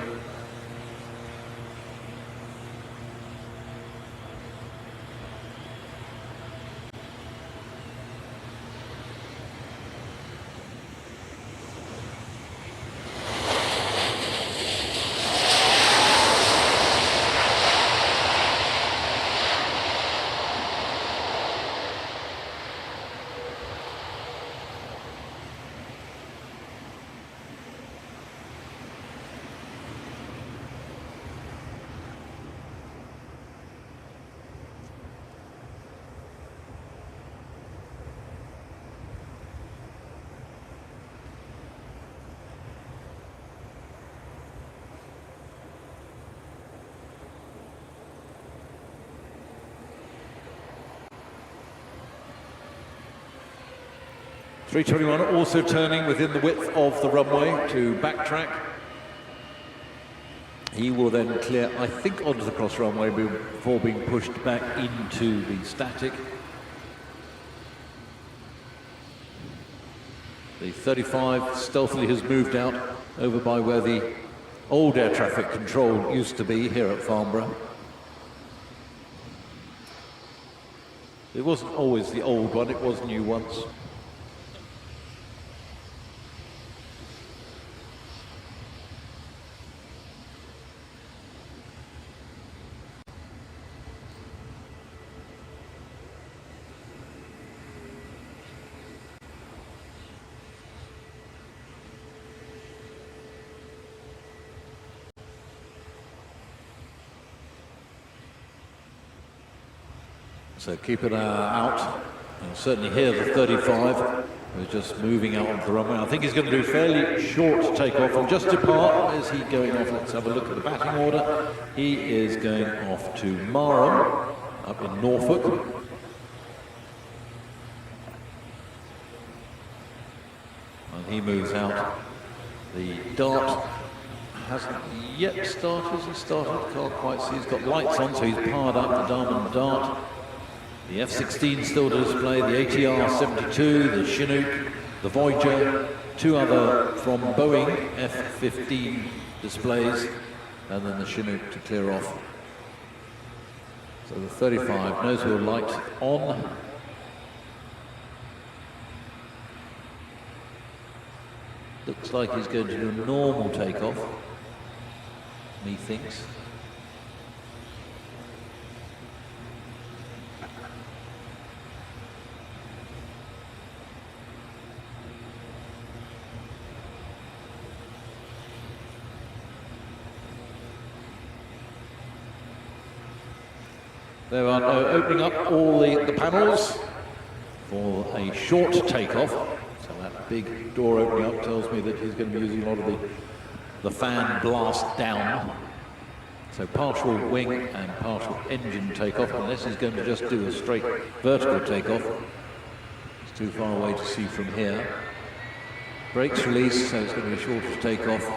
A321 also turning within the width of the runway to backtrack. He will then clear, I think, onto the cross runway before being pushed back into the static. The 35 stealthily has moved out over by where the old air traffic control used to be here at Farnborough. It wasn't always the old one, it was new once. So keep an eye out. You'll certainly hear the 35 who's just moving out onto the runway. I think he's going to do fairly short takeoff and just depart. Where's he going off? Let's have a look at the batting order. He is going off to Marham up in Norfolk. And he moves out. The Dart hasn't yet started. Has he started? Can't quite see. He's got lights on, so he's powered up the Diamond Dart. The F-16 still to display, the ATR-72, the Chinook, the Voyager, two other from Boeing F-15 displays, and then the Chinook to clear off. So the 35, nose wheel light on. Looks like he's going to do a normal takeoff, methinks. They are now opening up all the panels for a short takeoff. So that big door opening up tells me that he's going to be using a lot of the fan blast down. So partial wing and partial engine takeoff, unless he's going to just do a straight vertical takeoff. It's too far away to see from here. Brakes release, so it's going to be shorter takeoff.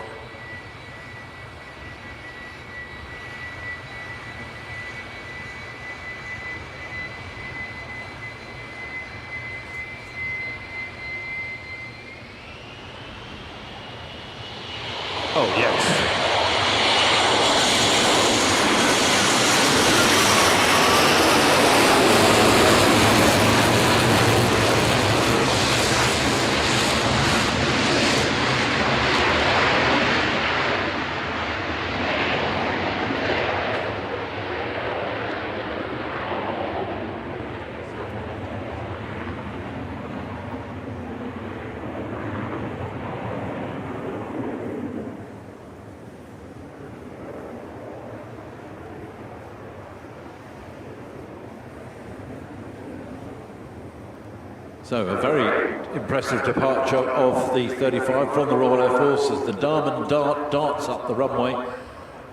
So a very impressive departure of the 35 from the Royal Air Force as the Diamond Dart darts up the runway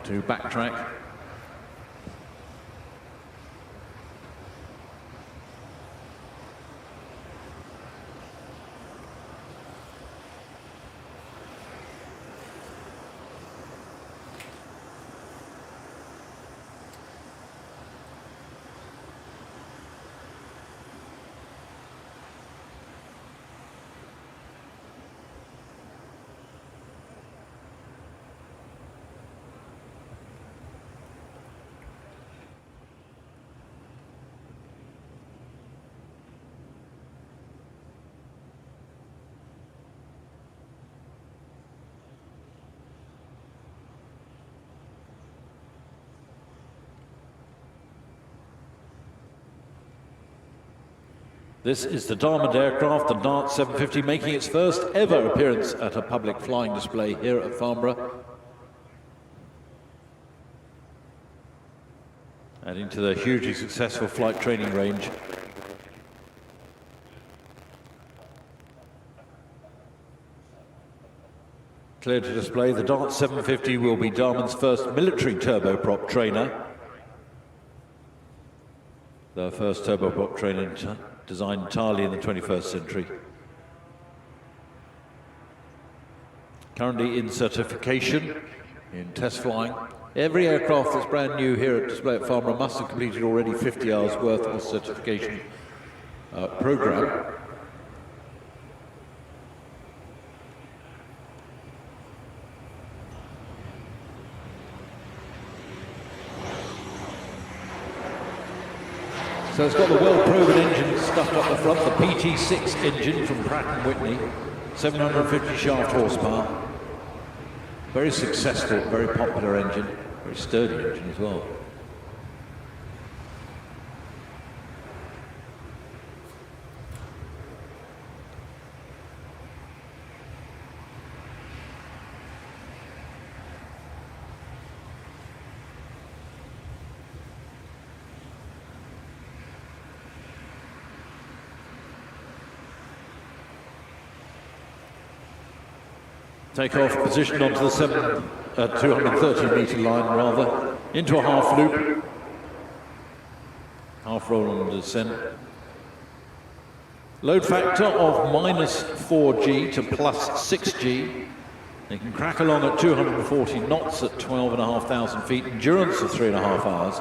to backtrack. This is the Diamond aircraft, the Dart 750, making its first ever appearance at a public flying display here at Farnborough. Adding to the hugely successful flight training range. Clear to display, the Dart 750 will be Diamond's first military turboprop trainer. The first turboprop trainer designed entirely in the 21st century. Currently in certification, in test flying. Every aircraft that's brand new here at display at Farnborough must have completed already 50 hours worth of certification program. So it's got the well-proven engine stuffed up the front, the PT6 engine from Pratt & Whitney, 750 shaft horsepower. Very successful, very popular engine, very sturdy engine as well. Takeoff position onto the 230-meter line, rather, into a half loop, half roll on the descent. Load factor of -4G to +6G. They can crack along at 240 knots at 12,500 feet, endurance of 3.5 hours,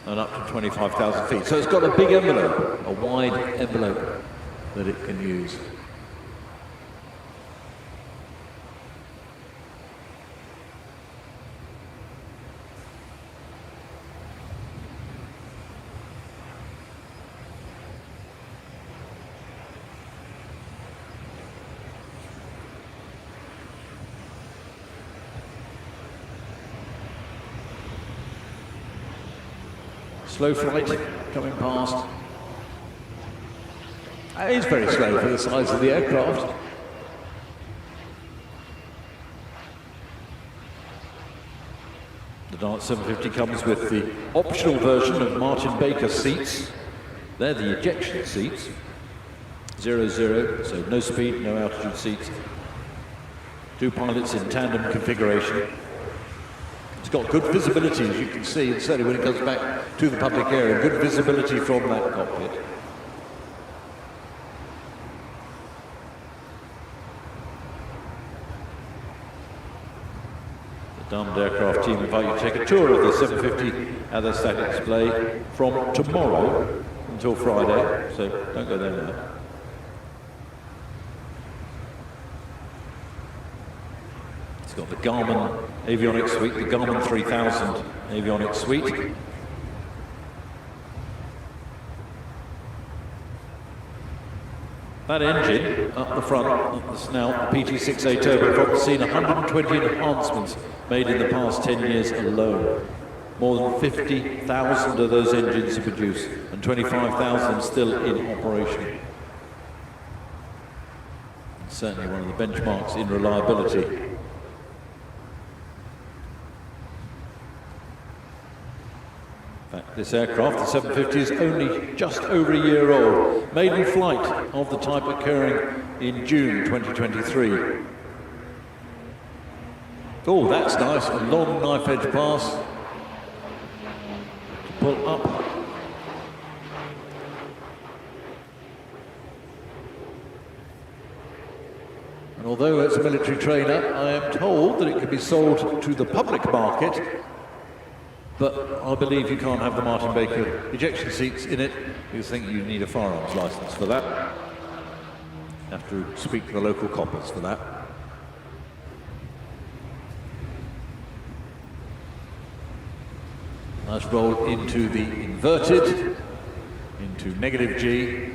and up to 25,000 feet. So it's got a big envelope, a wide envelope that it can use. Slow flight coming past. It is very slow for the size of the aircraft. The Dart 750 comes with the optional version of Martin Baker seats. They're the ejection seats. 0-0, so no speed, no altitude seats. Two pilots in tandem configuration. It's got good visibility, as you can see, and certainly when it comes back to the public area, good visibility from that cockpit. The Diamond aircraft team invite you to take a tour of the 750 at their static display from tomorrow until Friday, so don't go there now. It's got the Garmin avionics suite, the Garmin 3000 avionics suite. That engine up the front, up the snout, the PT6A turboprop, has seen 120 enhancements made in the past 10 years alone. More than 50,000 of those engines are produced, and 25,000 still in operation. Certainly one of the benchmarks in reliability. This aircraft, the 750, is only just over a year old. Maiden flight of the type occurring in June 2023. Oh, that's nice. A long knife edge pass to pull up. And although it's a military trainer, I am told that it can be sold to the public market. But I believe you can't have the Martin Baker ejection seats in it. You think you need a firearms license for that. Have to speak to the local coppers for that. Nice roll into the inverted, into negative G.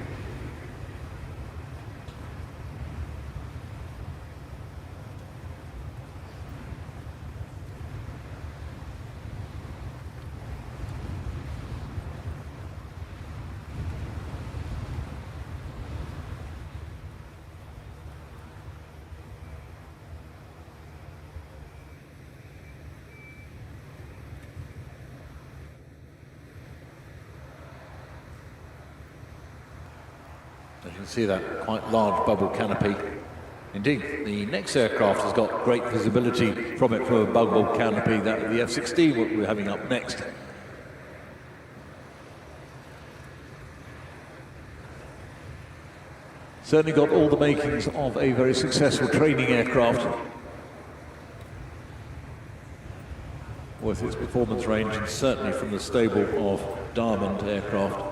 As you can see, that quite large bubble canopy. Indeed, the next aircraft has got great visibility from it from a bubble canopy, that the F-16 what we're having up next. Certainly got all the makings of a very successful training aircraft with its performance range, and certainly from the stable of Diamond aircraft.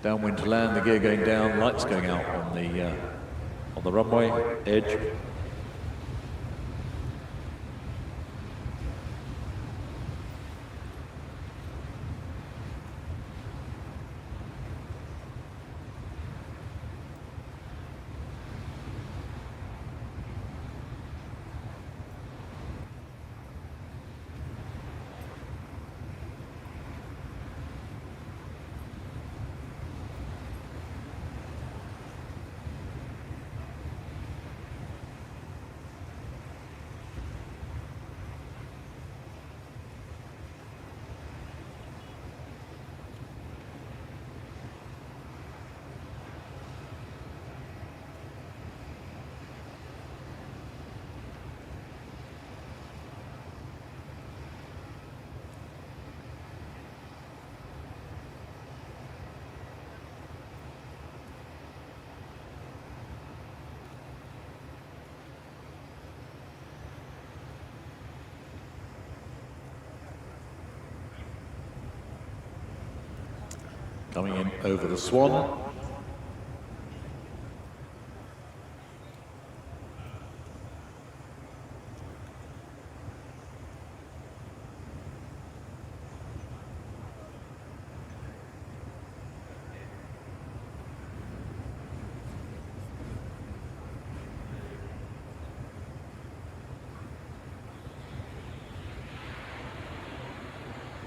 Downwind to land, the gear going down, lights going out on the runway edge. Coming in over the Swan.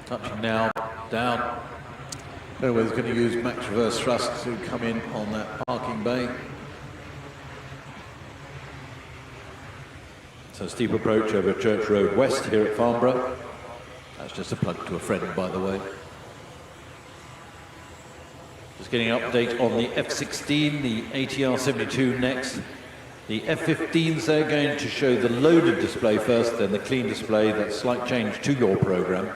Touching now, down. Airways going to use max reverse thrust to come in on that parking bay. So steep approach over Church Road West here at Farnborough. That's just a plug to a friend, by the way. Just getting an update on the F-16, the ATR-72 next. The F-15s, they're going to show the loaded display first, then the clean display. That's slight change to your program.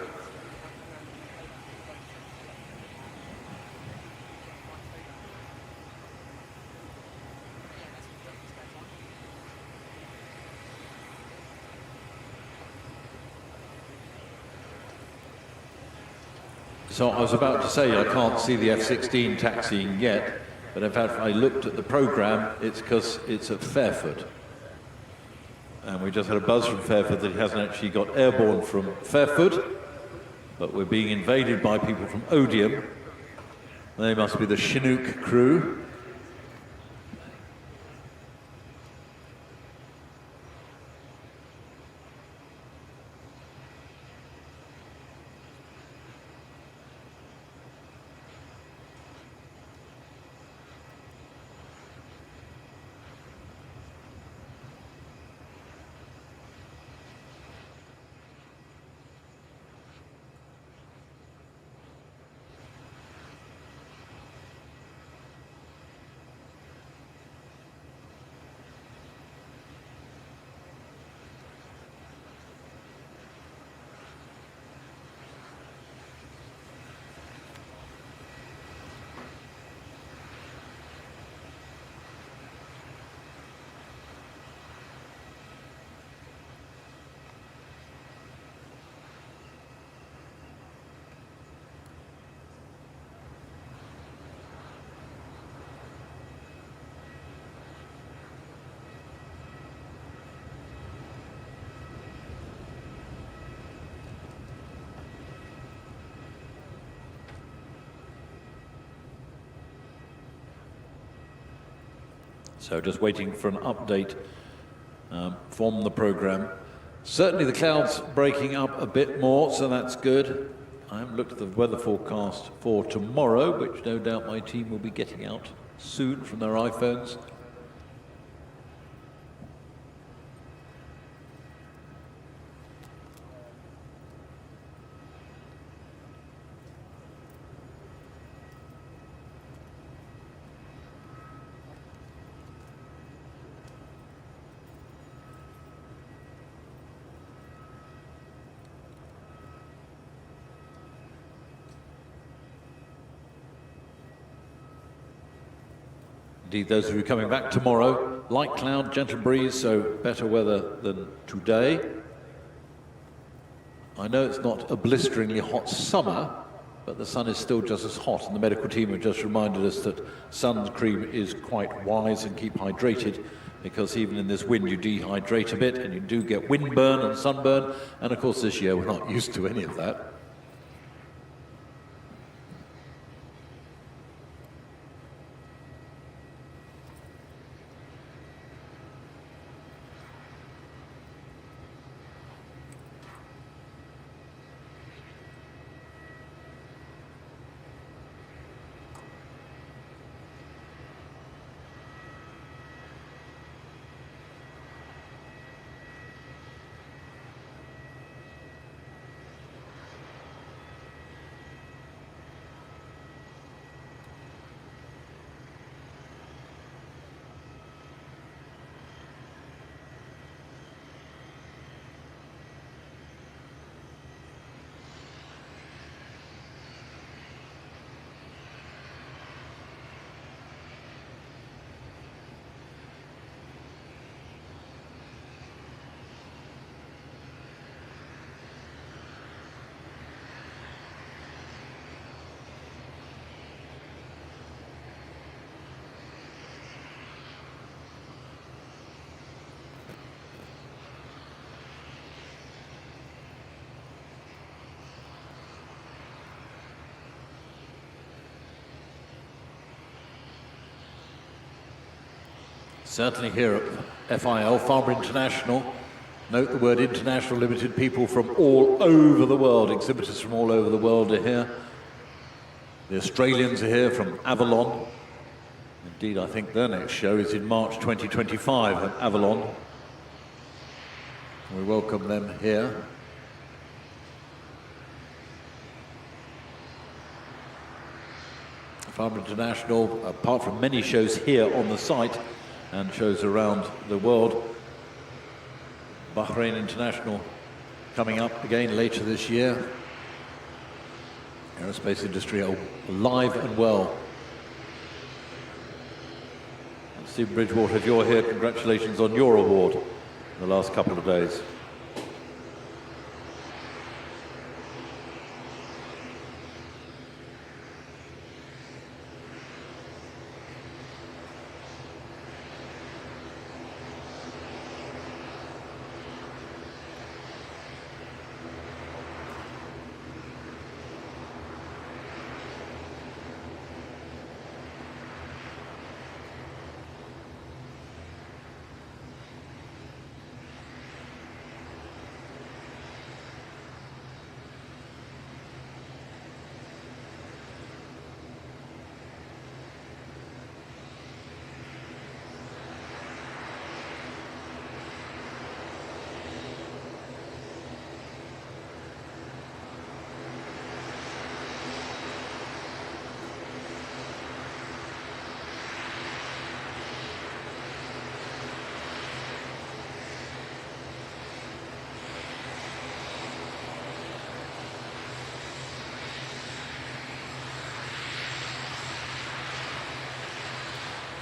So I was about to say I can't see the F-16 taxiing yet, but in fact I looked at the program, it's because it's at Fairford. And we just had a buzz from Fairford that he hasn't actually got airborne from Fairford, but we're being invaded by people from Odium. They must be the Chinook crew. So just waiting for an update from the program. Certainly the clouds breaking up a bit more, so that's good. I haven't looked at the weather forecast for tomorrow, which no doubt my team will be getting out soon from their iPhones. Indeed, those of you coming back tomorrow, light cloud, gentle breeze, so better weather than today. I know it's not a blisteringly hot summer, but the sun is still just as hot, and the medical team have just reminded us that sun cream is quite wise and keep hydrated, because even in this wind you dehydrate a bit and you do get windburn and sunburn, and of course this year we're not used to any of that. Certainly here at FIL, Farnborough International, note the word international, limited, people from all over the world, exhibitors from all over the world are here. The Australians are here from Avalon. Indeed, I think their next show is in March 2025 at Avalon. We welcome them here. Farnborough International, apart from many shows here on the site, and shows around the world. Bahrain International coming up again later this year. Aerospace industry alive and well. And Steve Bridgewater, if you're here, congratulations on your award in the last couple of days.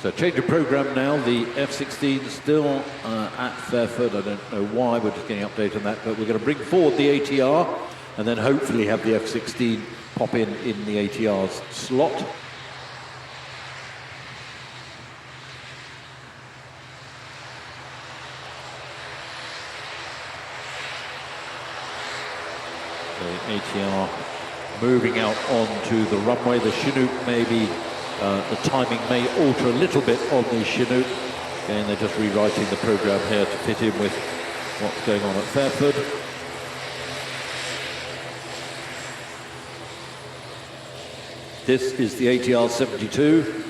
So change of program now, the F-16 still at Fairford. I don't know why, we're just getting an update on that, but we're going to bring forward the ATR and then hopefully have the F-16 pop in the ATR's slot. The ATR moving out onto the runway. The Chinook maybe, the timing may alter a little bit on the Chinook. Again, they're just rewriting the program here to fit in with what's going on at Fairford. This is the ATR 72.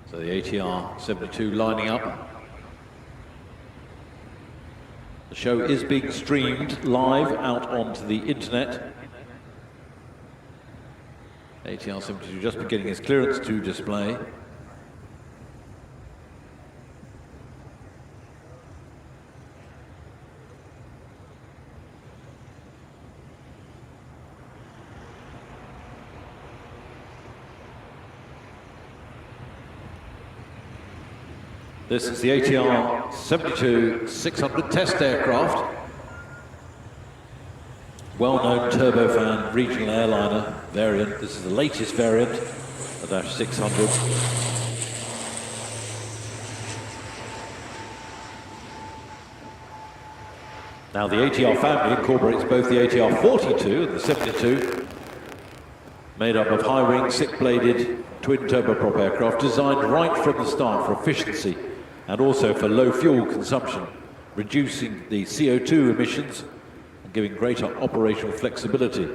So the ATR 72 lining up. The show is being streamed live out onto the internet. ATR 72 just beginning its clearance to display. This is the ATR 72-600 test aircraft. Well-known turbofan regional airliner variant. This is the latest variant, the Dash 600. Now the ATR family incorporates both the ATR 42 and the 72, made up of high-wing, six-bladed twin turboprop aircraft designed right from the start for efficiency and also for low fuel consumption, reducing the CO2 emissions and giving greater operational flexibility.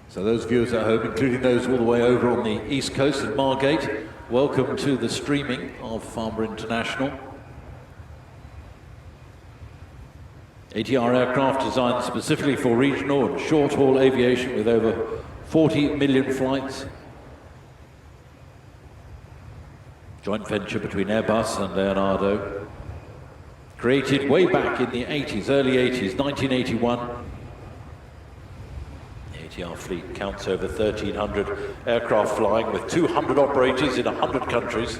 So those viewers at home, including those all the way over on the East Coast in Margate, welcome to the streaming of Farnborough International. ATR aircraft designed specifically for regional and short-haul aviation with over 40 million flights. Joint venture between Airbus and Leonardo. Created way back in the 80s, early 80s, 1981. The ATR fleet counts over 1,300 aircraft flying with 200 operators in 100 countries.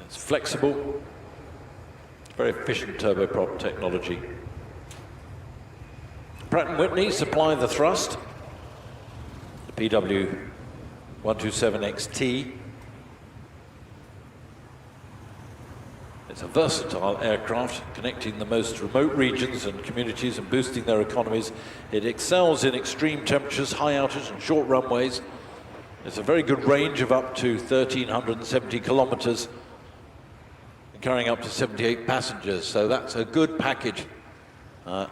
It's flexible, very efficient turboprop technology. Pratt & Whitney supply the thrust, the PW127XT. It's a versatile aircraft connecting the most remote regions and communities and boosting their economies. It excels in extreme temperatures, high altitudes and short runways. It's a very good range of up to 1,370 kilometers, carrying up to 78 passengers, so that's a good package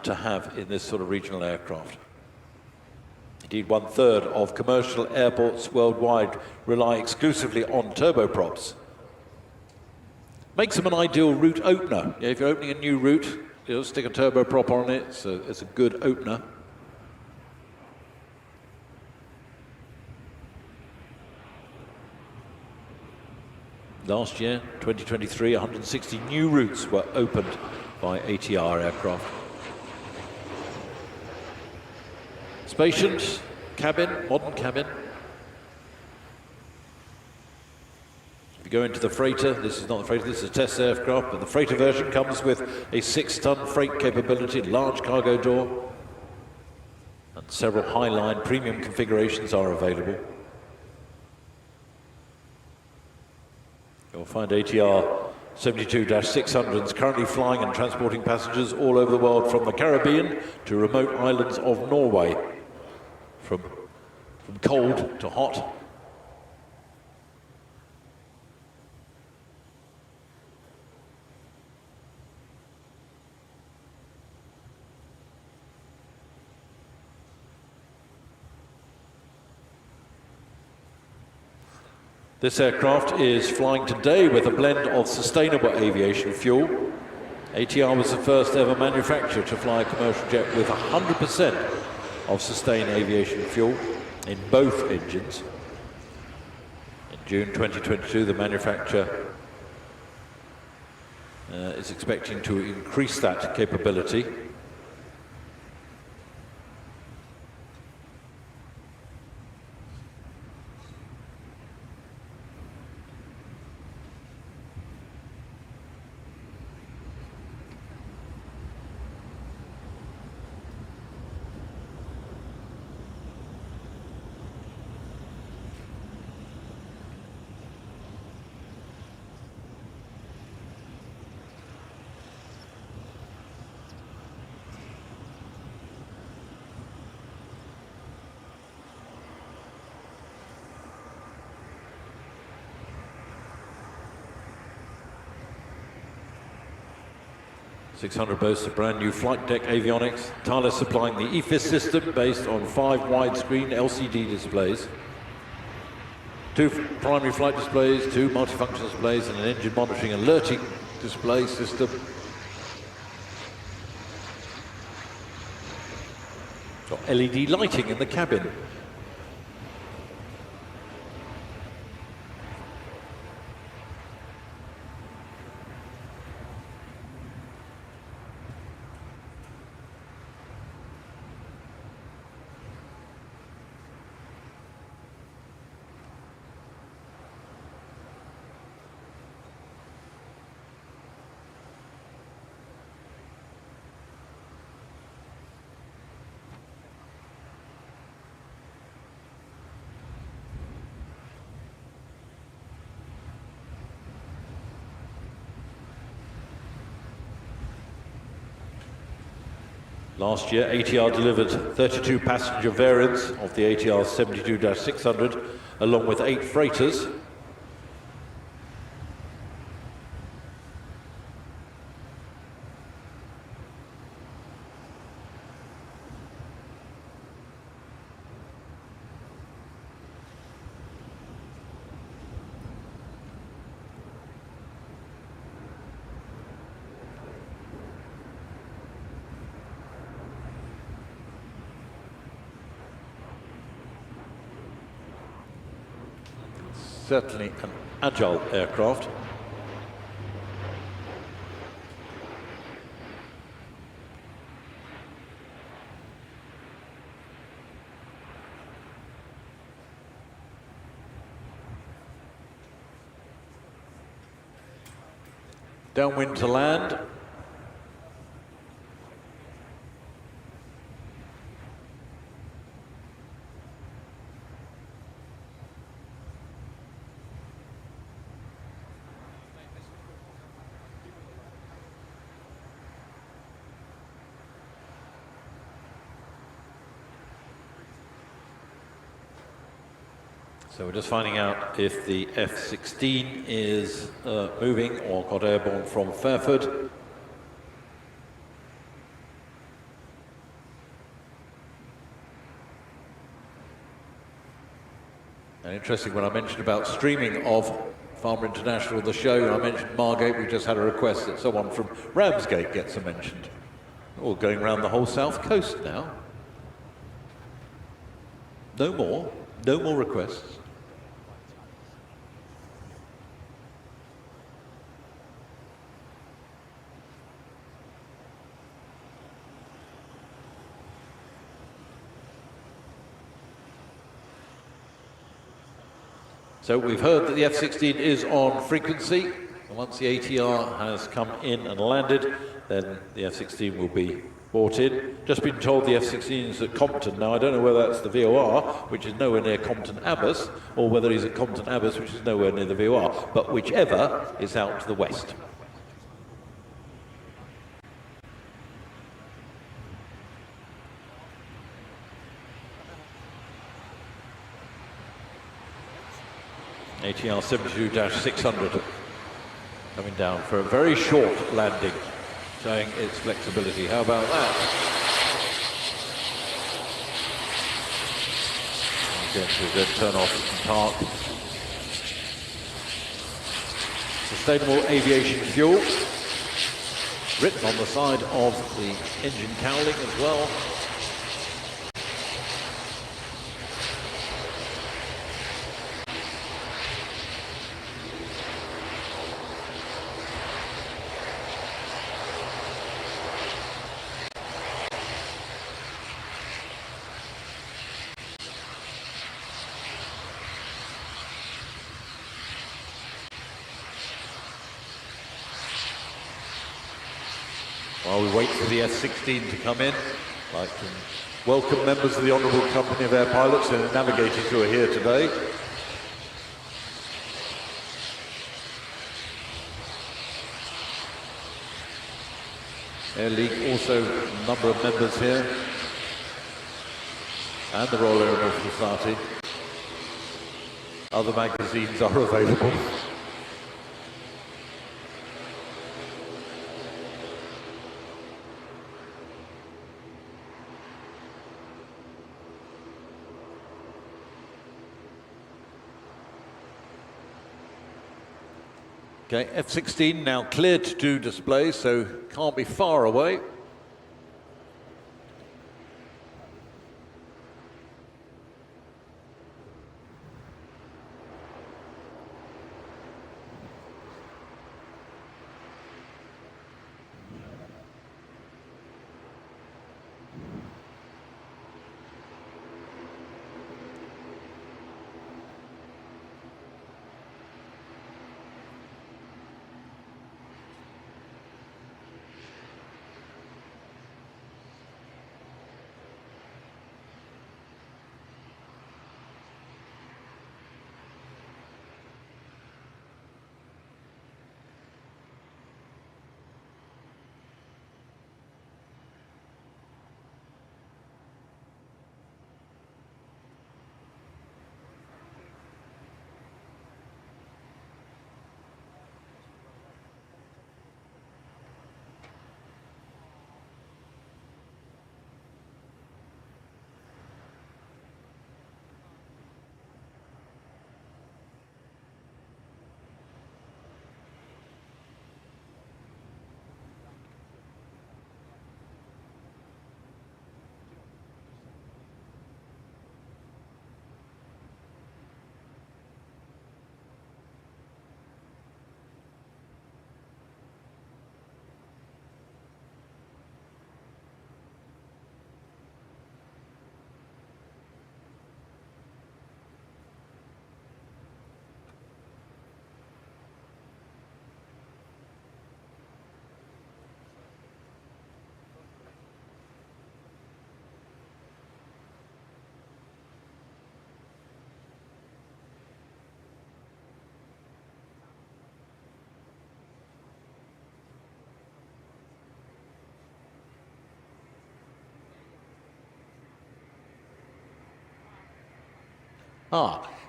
to have in this sort of regional aircraft. Indeed, 1/3 of commercial airports worldwide rely exclusively on turboprops. Makes them an ideal route opener. Yeah, if you're opening a new route, you'll stick a turboprop on it, so it's a good opener. Last year, 2023, 160 new routes were opened by ATR aircraft. Spacious cabin, modern cabin. If you go into the freighter, this is not the freighter, this is a test aircraft, but the freighter version comes with a 6-ton freight capability, large cargo door, and several Highline premium configurations are available. You'll find ATR 72-600s currently flying and transporting passengers all over the world from the Caribbean to remote islands of Norway. From cold to hot. This aircraft is flying today with a blend of sustainable aviation fuel. ATR was the first ever manufacturer to fly a commercial jet with 100% of sustained aviation fuel in both engines. In June 2022, the manufacturer is expecting to increase that capability. .600 boasts a brand new flight deck avionics. Thales supplying the EFIS system based on 5 widescreen LCD displays, 2 primary flight displays, 2 multifunction displays, and an engine monitoring alerting display system. Got LED lighting in the cabin. Last year, ATR delivered 32 passenger variants of the ATR 72-600, along with 8 freighters. Certainly an agile aircraft. Downwind to land. So we're just finding out if the F-16 is moving or got airborne from Fairford. And interesting, when I mentioned about streaming of Farnborough International, the show, I mentioned Margate. We just had a request that someone from Ramsgate gets a mentioned. All going around the whole south coast now. No more requests. So we've heard that the F-16 is on frequency, and once the ATR has come in and landed, then the F-16 will be brought in. Just been told the F-16 is at Compton. Now, I don't know whether that's the VOR, which is nowhere near Compton Abbas, or whether he's at Compton Abbas, which is nowhere near the VOR. But whichever is out to the west. ATR 72-600 coming down for a very short landing, showing its flexibility. How about that? Going to then turn off and park. Sustainable aviation fuel, written on the side of the engine cowling as well. While we wait for the F-16 to come in, I'd like to welcome members of the Honourable Company of Air Pilots and Navigators who are here today. Air League also a number of members here, and the Royal Aeronautical Society. Other magazines are available. Okay, F-16 now cleared to do display, so can't be far away.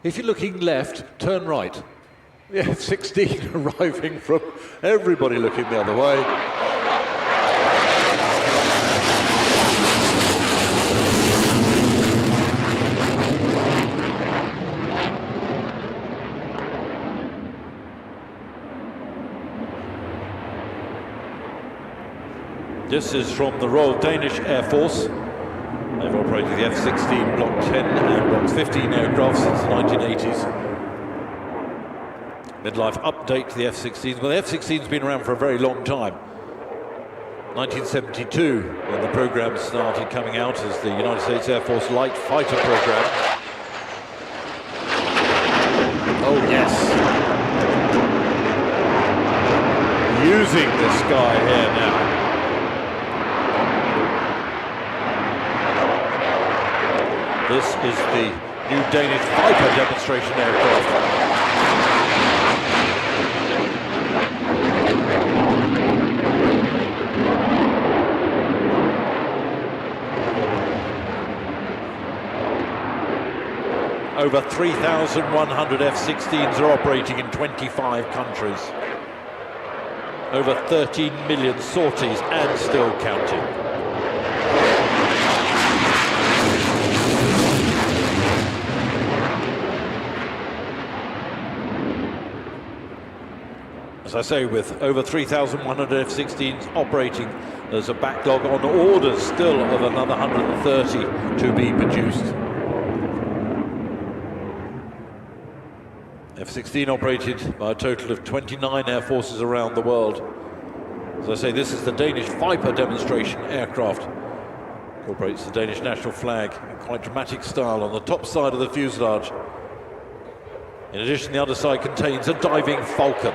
If you're looking left, turn right. The F-16 arriving from everybody looking the other way. This is from the Royal Danish Air Force. They've operated the F-16 Block 10 and Block 15 aircraft since the 1980s. Midlife update to the F-16s. Well, the F-16's been around for a very long time. 1972, when the program started coming out as the United States Air Force Light Fighter Program. Oh, yes. Using the sky here now. This is the new Danish Viper demonstration aircraft. Over 3,100 F-16s are operating in 25 countries. Over 13 million sorties and still counting. As I say, with over 3,100 F-16s operating, there's a backlog on orders still of another 130 to be produced. F-16 operated by a total of 29 air forces around the world. As I say, this is the Danish Viper demonstration aircraft. Incorporates the Danish national flag in quite dramatic style on the top side of the fuselage. In addition, the underside contains a diving Falcon.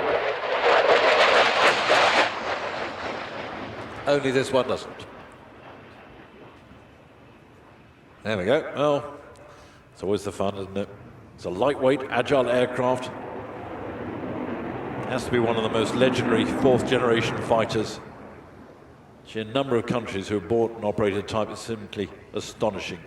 Only this one doesn't. There we go. Well, it's always the fun, isn't it? It's a lightweight, agile aircraft. It has to be one of the most legendary fourth-generation fighters. The number of countries who have bought and operated the type is simply astonishing.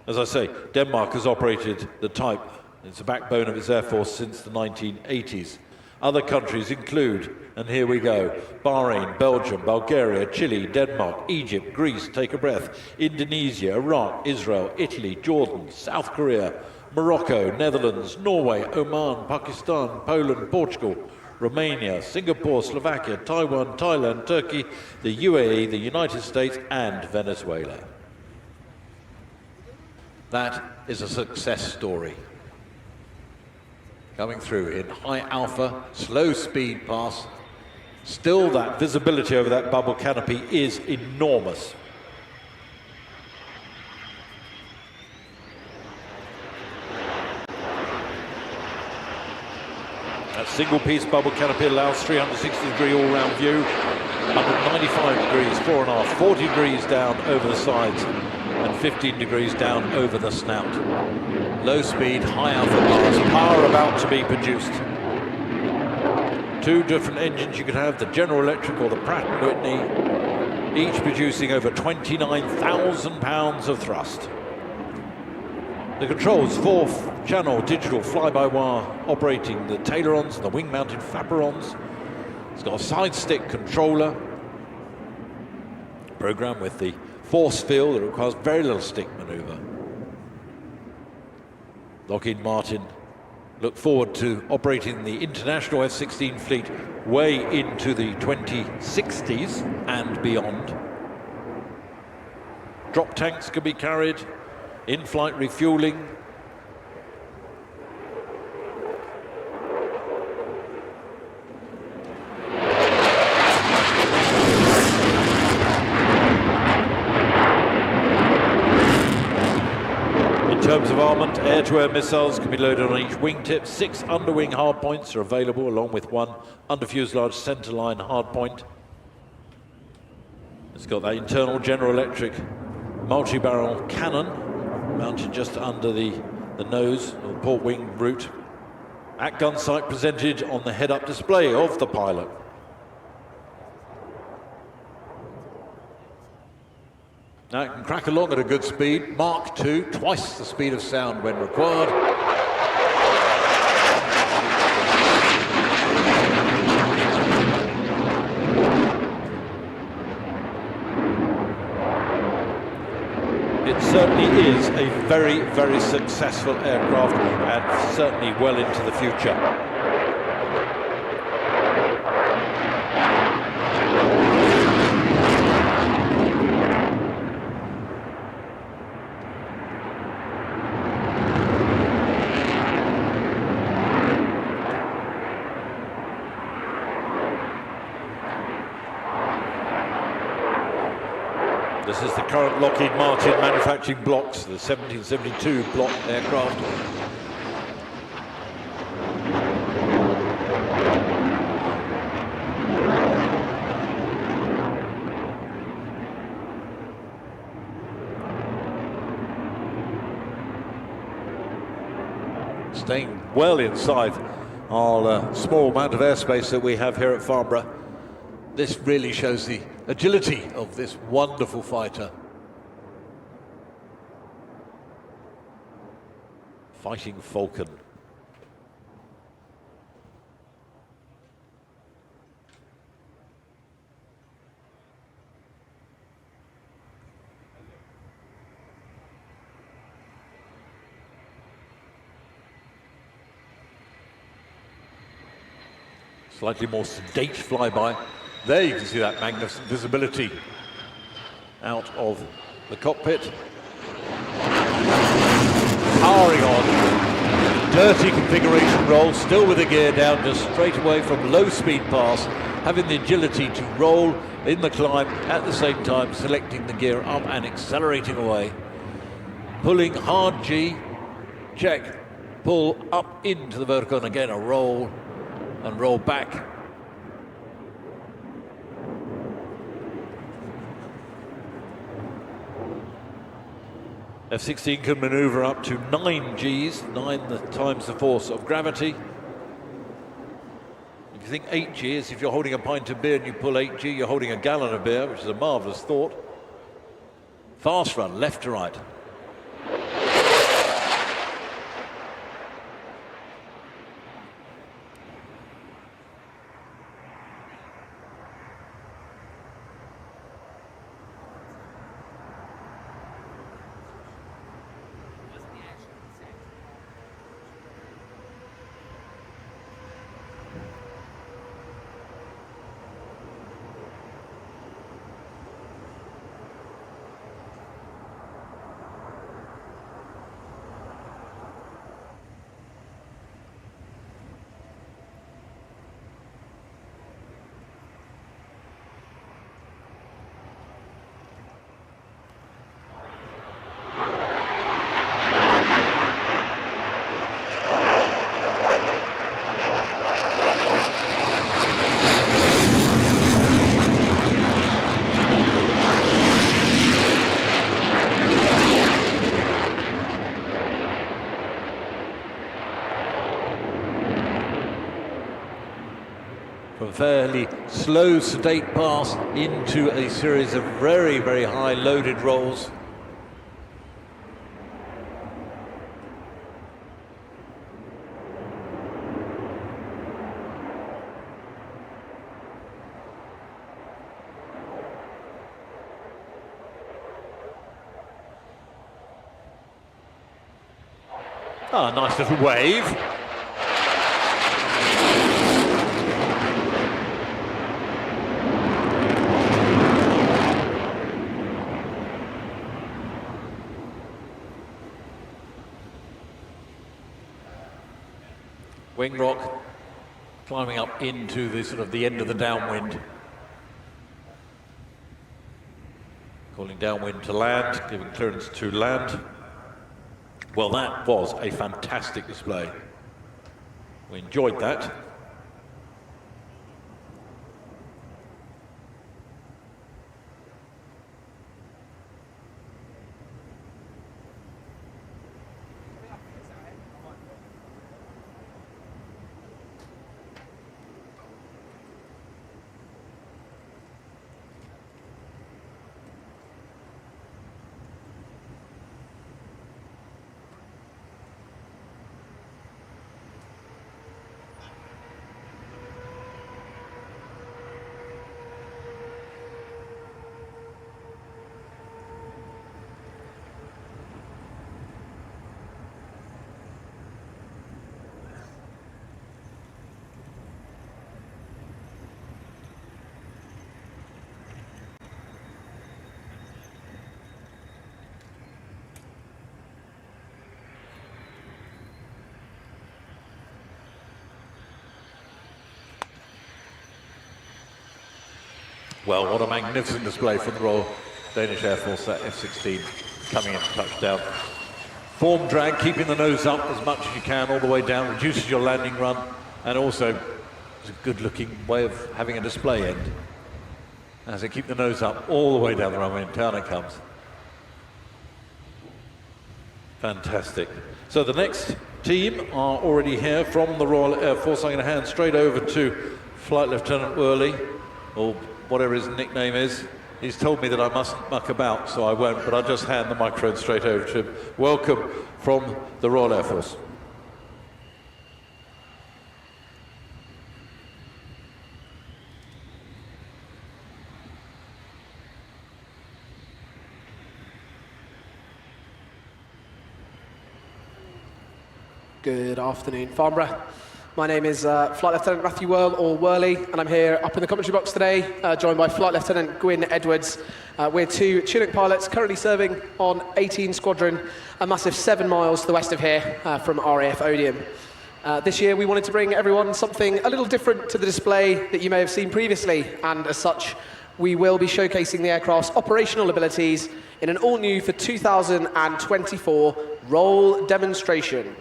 As I say, Denmark has operated the type. It's the backbone of its air force since the 1980s. Other countries include, and here we go, Bahrain, Belgium, Bulgaria, Chile, Denmark, Egypt, Greece, take a breath, Indonesia, Iraq, Israel, Italy, Jordan, South Korea, Morocco, Netherlands, Norway, Oman, Pakistan, Poland, Portugal, Romania, Singapore, Slovakia, Taiwan, Thailand, Turkey, the UAE, the United States, and Venezuela. That is a success story. Coming through in high alpha, slow speed pass. Still, that visibility over that bubble canopy is enormous. That single-piece bubble canopy allows 360-degree all-round view, 195 degrees fore and aft, 40 degrees down over the sides, and 15 degrees down over the snout. Low speed, high alpha bars, power about to be produced. Two different engines you could have, the General Electric or the Pratt & Whitney, each producing over 29,000 pounds of thrust. The controls, 4-channel digital fly-by-wire operating the tailerons and the wing-mounted flaperons. It's got a side stick controller, program with the force field that requires very little stick maneuver. Lockheed Martin look forward to operating the international F-16 fleet way into the 2060s and beyond. Drop tanks can be carried, in-flight refueling. In terms of armament, air-to-air missiles can be loaded on each wingtip. 6 underwing hardpoints are available, along with 1 under-fuselage centerline hardpoint. It's got that internal General Electric multi-barrel cannon mounted just under the nose or port wing root. At gun sight presented on the head-up display of the pilot. Now it can crack along at a good speed. Mach 2, twice the speed of sound when required. It certainly is a very, very successful aircraft and certainly well into the future. This is the current Lockheed Martin manufacturing blocks, the 1772 block aircraft. staying well inside our small amount of airspace that we have here at Farnborough. This really shows the agility of this wonderful fighter. Fighting Falcon. Slightly more sedate flyby. There you can see that magnificent visibility out of the cockpit. Powering on. Dirty configuration roll, still with the gear down, just straight away from low speed pass, having the agility to roll in the climb at the same time, selecting the gear up and accelerating away. Pulling hard G, check, pull up into the vertical, and again a roll and roll back. F-16 can maneuver up to 9 Gs, 9 times the force of gravity. If you think 8 G is if you're holding a pint of beer and you pull 8 G, you're holding a gallon of beer, which is a marvelous thought. Fast run, left to right. From fairly slow, sedate pass into a series of very, very high loaded rolls. Ah, nice little wave. Wing rock climbing up into the sort of the end of the downwind. Calling downwind to land, giving clearance to land. Well, that was a fantastic display. We enjoyed that. Well, what a magnificent display from the Royal Danish Air Force, that F-16 coming into touchdown. Form drag, keeping the nose up as much as you can all the way down, reduces your landing run, and also it's a good-looking way of having a display end. As they keep the nose up all the way down the runway, and down it comes. Fantastic. So the next team are already here from the Royal Air Force. I'm going to hand straight over to Flight Lieutenant Worley, or whatever his nickname is. He's told me that I mustn't muck about, so I won't, but I'll just hand the microphone straight over to him. Welcome from the Royal Air Force. Good afternoon, Farnborough. My name is Flight Lieutenant Matthew Worl, or Worley, and I'm here up in the commentary box today, joined by Flight Lieutenant Gwyn Edwards. We're two Chinook pilots currently serving on 18 Squadron, a massive 7 miles to the west of here from RAF Odium. This year we wanted to bring everyone something a little different to the display that you may have seen previously, and as such, we will be showcasing the aircraft's operational abilities in an all-new for 2024 roll demonstration.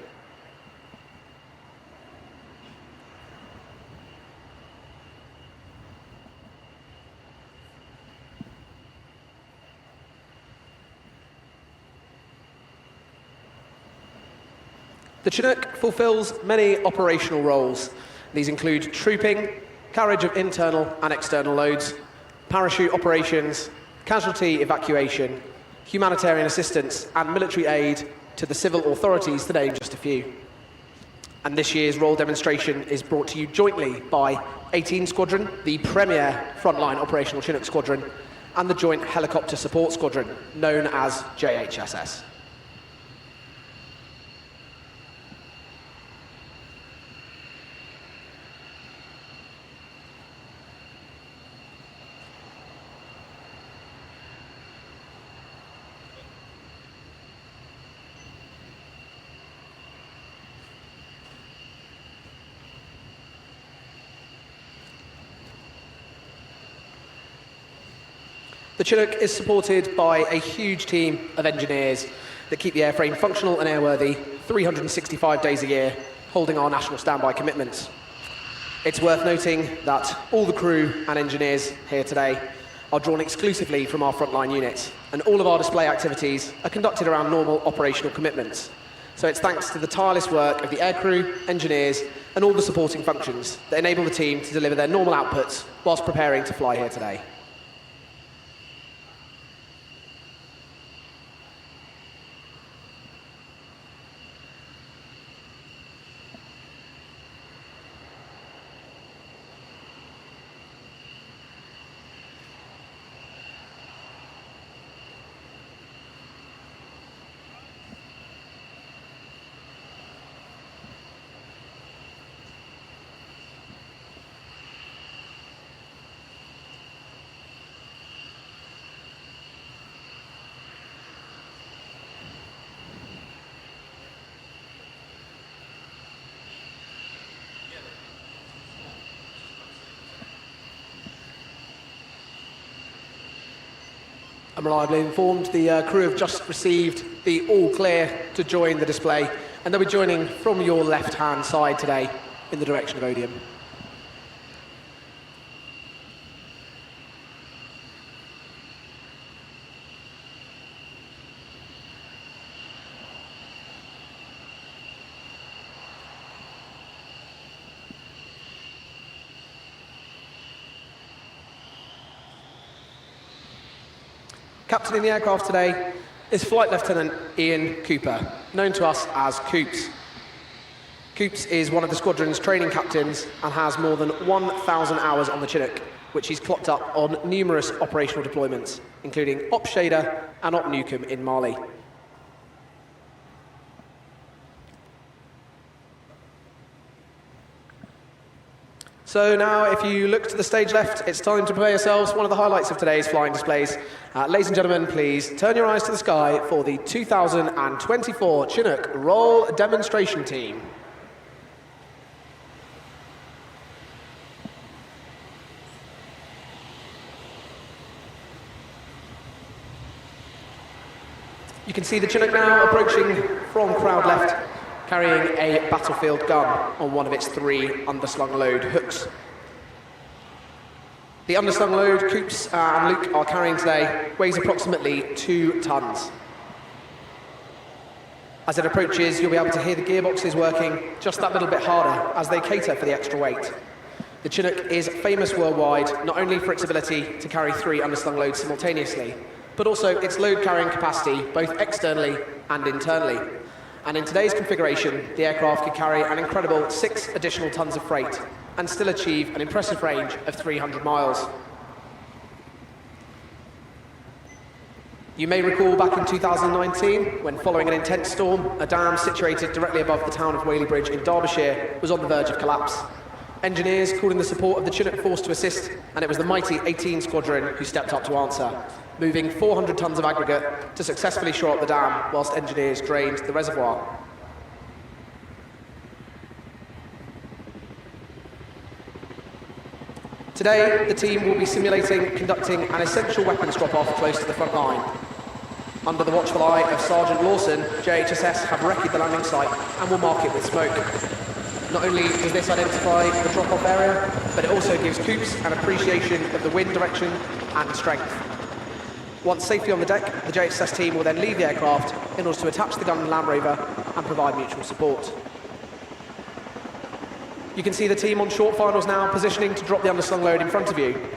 The Chinook fulfills many operational roles. These include trooping, carriage of internal and external loads, parachute operations, casualty evacuation, humanitarian assistance, and military aid to the civil authorities, to name just a few. And this year's role demonstration is brought to you jointly by 18 Squadron, the premier frontline operational Chinook Squadron, and the Joint Helicopter Support Squadron, known as JHSS. The Chinook is supported by a huge team of engineers that keep the airframe functional and airworthy 365 days a year, holding our national standby commitments. It's worth noting that all the crew and engineers here today are drawn exclusively from our frontline units, and all of our display activities are conducted around normal operational commitments. So it's thanks to the tireless work of the aircrew, engineers, and all the supporting functions that enable the team to deliver their normal outputs whilst preparing to fly here today. I'm reliably informed the crew have just received the all clear to join the display, and they'll be joining from your left-hand side today in the direction of Odium. Captaining the aircraft today is Flight Lieutenant Ian Cooper, known to us as Coops. Coops is one of the squadron's training captains and has more than 1,000 hours on the Chinook, which he's clocked up on numerous operational deployments, including Op Shader and Op Nukem in Mali. So now, if you look to the stage left, it's time to prepare yourselves for one of the highlights of today's flying displays. Ladies and gentlemen, please turn your eyes to the sky for the 2024 Chinook Roll Demonstration Team. You can see the Chinook now approaching from crowd left, carrying a battlefield gun on one of its 3 underslung load hooks. The underslung load Coops and Luke are carrying today weighs approximately 2 tons. As it approaches, you'll be able to hear the gearboxes working just that little bit harder as they cater for the extra weight. The Chinook is famous worldwide, not only for its ability to carry 3 underslung loads simultaneously, but also its load carrying capacity, both externally and internally. And in today's configuration, the aircraft could carry an incredible 6 additional tons of freight and still achieve an impressive range of 300 miles. You may recall back in 2019, when following an intense storm, a dam situated directly above the town of Whaley Bridge in Derbyshire was on the verge of collapse. Engineers called in the support of the Chinook force to assist, and it was the mighty 18 Squadron who stepped up to answer, moving 400 tons of aggregate to successfully shore up the dam whilst engineers drained the reservoir. Today, the team will be simulating conducting an essential weapons drop-off close to the front line. Under the watchful eye of Sergeant Lawson, JHSS have recce'd the landing site and will mark it with smoke. Not only does this identify the drop-off area, but it also gives Coops an appreciation of the wind direction and strength. Once safely on the deck, the JHSS team will then leave the aircraft in order to attach the gun and Land Rover and provide mutual support. You can see the team on short finals now positioning to drop the underslung load in front of you.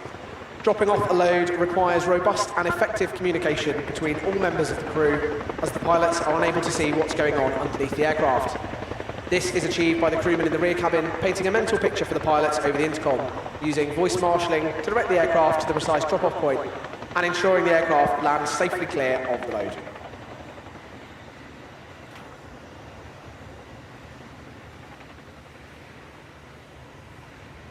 Dropping off a load requires robust and effective communication between all members of the crew, as the pilots are unable to see what's going on underneath the aircraft. This is achieved by the crewmen in the rear cabin painting a mental picture for the pilots over the intercom, using voice marshalling to direct the aircraft to the precise drop-off point and ensuring the aircraft lands safely clear of the load.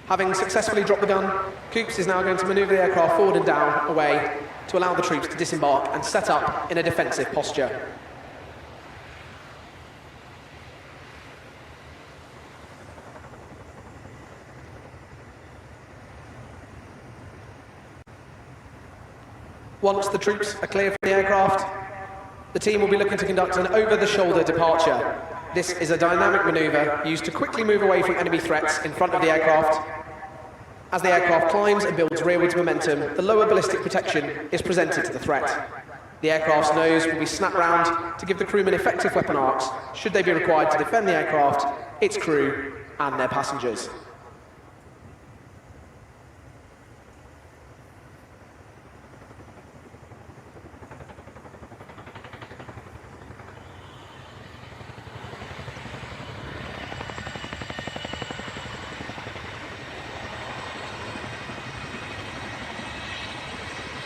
Having successfully dropped the gun, Coops is now going to manoeuvre the aircraft forward and down, away, to allow the troops to disembark and set up in a defensive posture. Once the troops are clear from the aircraft, the team will be looking to conduct an over-the-shoulder departure. This is a dynamic manoeuvre used to quickly move away from enemy threats in front of the aircraft. As the aircraft climbs and builds rearwards momentum, the lower ballistic protection is presented to the threat. The aircraft's nose will be snapped round to give the crewmen effective weapon arcs, should they be required to defend the aircraft, its crew, and their passengers.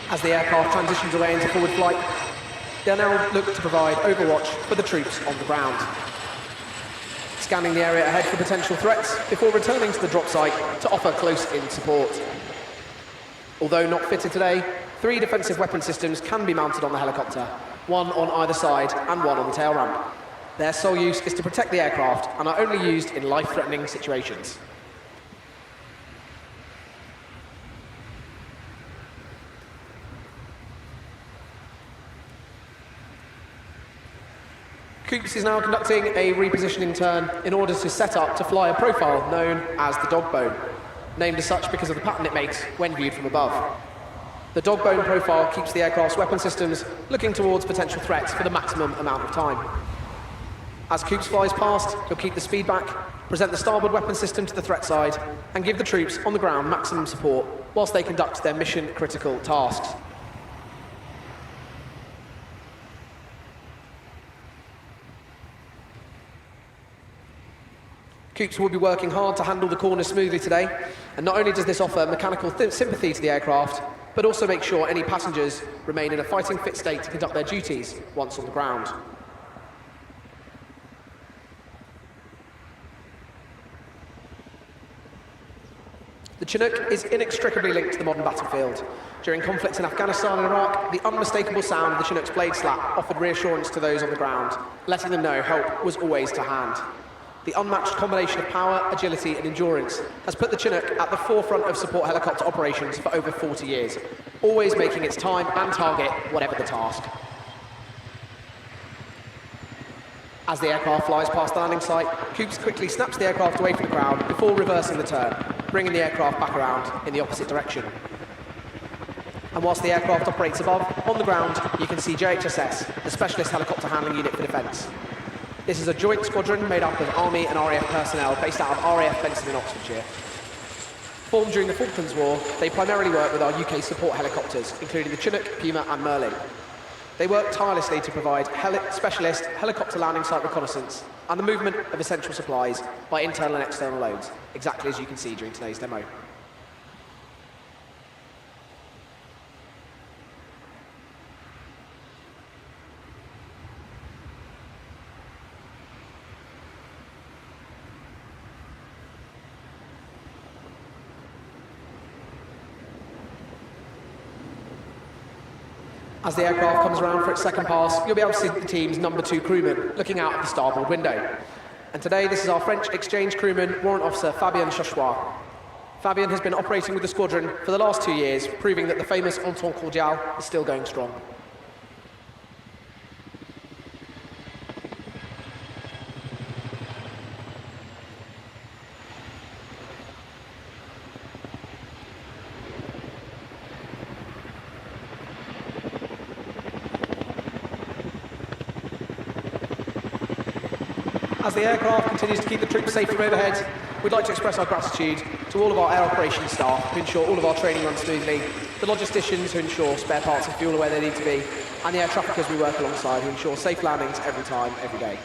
As the aircraft transitions away into forward flight, they'll now look to provide overwatch for the troops on the ground, scanning the area ahead for potential threats before returning to the drop site to offer close-in support. Although not fitted today, 3 defensive weapon systems can be mounted on the helicopter, 1 on either side and 1 on the tail ramp. Their sole use is to protect the aircraft and are only used in life-threatening situations. Coops is now conducting a repositioning turn in order to set up to fly a profile known as the dog bone, named as such because of the pattern it makes when viewed from above. The dog bone profile keeps the aircraft's weapon systems looking towards potential threats for the maximum amount of time. As Coops flies past, he'll keep the speed back, present the starboard weapon system to the threat side, and give the troops on the ground maximum support whilst they conduct their mission-critical tasks. Coops will be working hard to handle the corners smoothly today, and not only does this offer mechanical sympathy to the aircraft, but also make sure any passengers remain in a fighting fit state to conduct their duties once on the ground. The Chinook is inextricably linked to the modern battlefield. During conflicts in Afghanistan and Iraq, the unmistakable sound of the Chinook's blade slap offered reassurance to those on the ground, letting them know help was always to hand. The unmatched combination of power, agility and endurance has put the Chinook at the forefront of support helicopter operations for over 40 years, always making its time and target whatever the task. As the aircraft flies past the landing site, Coops quickly snaps the aircraft away from the crowd before reversing the turn, bringing the aircraft back around in the opposite direction. And whilst the aircraft operates above, on the ground, you can see JHSS, the Specialist Helicopter Handling Unit for Defence. This is a joint squadron made up of Army and RAF personnel based out of RAF Benson in Oxfordshire. Formed during the Falklands War, they primarily work with our UK support helicopters, including the Chinook, Puma and Merlin. They work tirelessly to provide specialist helicopter landing site reconnaissance and the movement of essential supplies by internal and external loads, exactly as you can see during today's demo. As the aircraft comes around for its second pass, you'll be able to see the team's number 2 crewman looking out of the starboard window. And today, this is our French exchange crewman, Warrant Officer Fabien Chauchois. Fabien has been operating with the squadron for the last 2 years, proving that the famous Entente Cordiale is still going strong. As the aircraft continues to keep the troops safe from overhead, we'd like to express our gratitude to all of our air operations staff who ensure all of our training runs smoothly, the logisticians who ensure spare parts and fuel are where they need to be, and the air traffickers we work alongside who ensure safe landings every time, every day.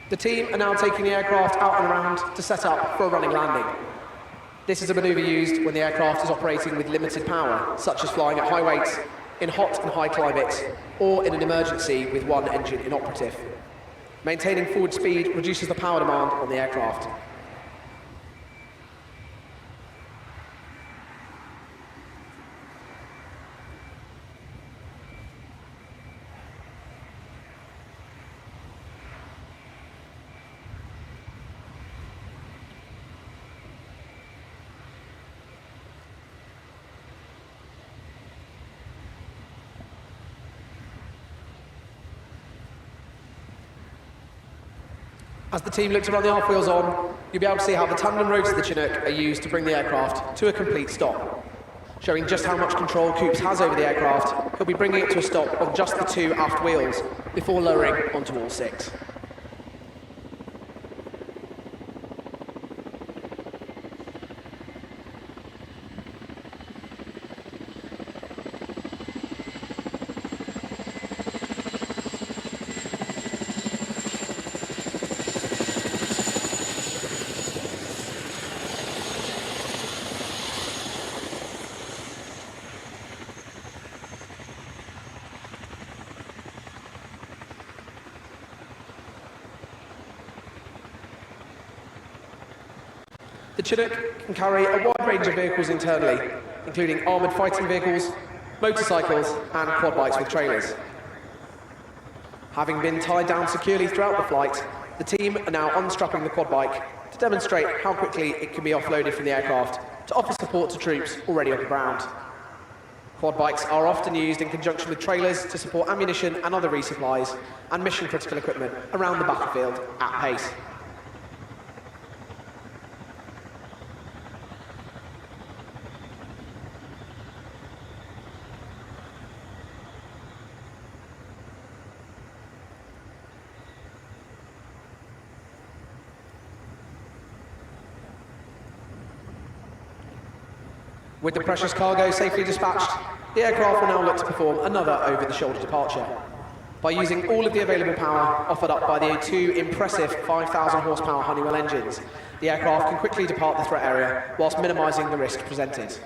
The team are now taking the aircraft out and around to set up for a running landing. This is a manoeuvre used when the aircraft is operating with limited power, such as flying at high weights, in hot and high climates, or in an emergency with one engine inoperative. Maintaining forward speed reduces the power demand on the aircraft. As the team look to run the aft wheels on, you'll be able to see how the tandem rotors of the Chinook are used to bring the aircraft to a complete stop. Showing just how much control Coops has over the aircraft, he'll be bringing it to a stop on just the 2 aft wheels before lowering onto all 6. The Chinook can carry a wide range of vehicles internally, including armoured fighting vehicles, motorcycles and quad bikes with trailers. Having been tied down securely throughout the flight, the team are now unstrapping the quad bike to demonstrate how quickly it can be offloaded from the aircraft to offer support to troops already on the ground. Quad bikes are often used in conjunction with trailers to support ammunition and other resupplies and mission-critical equipment around the battlefield at pace. With the precious cargo safely dispatched, the aircraft will now look to perform another over-the-shoulder departure. By using all of the available power offered up by the 2 impressive 5,000 horsepower Honeywell engines, the aircraft can quickly depart the threat area whilst minimising the risk presented.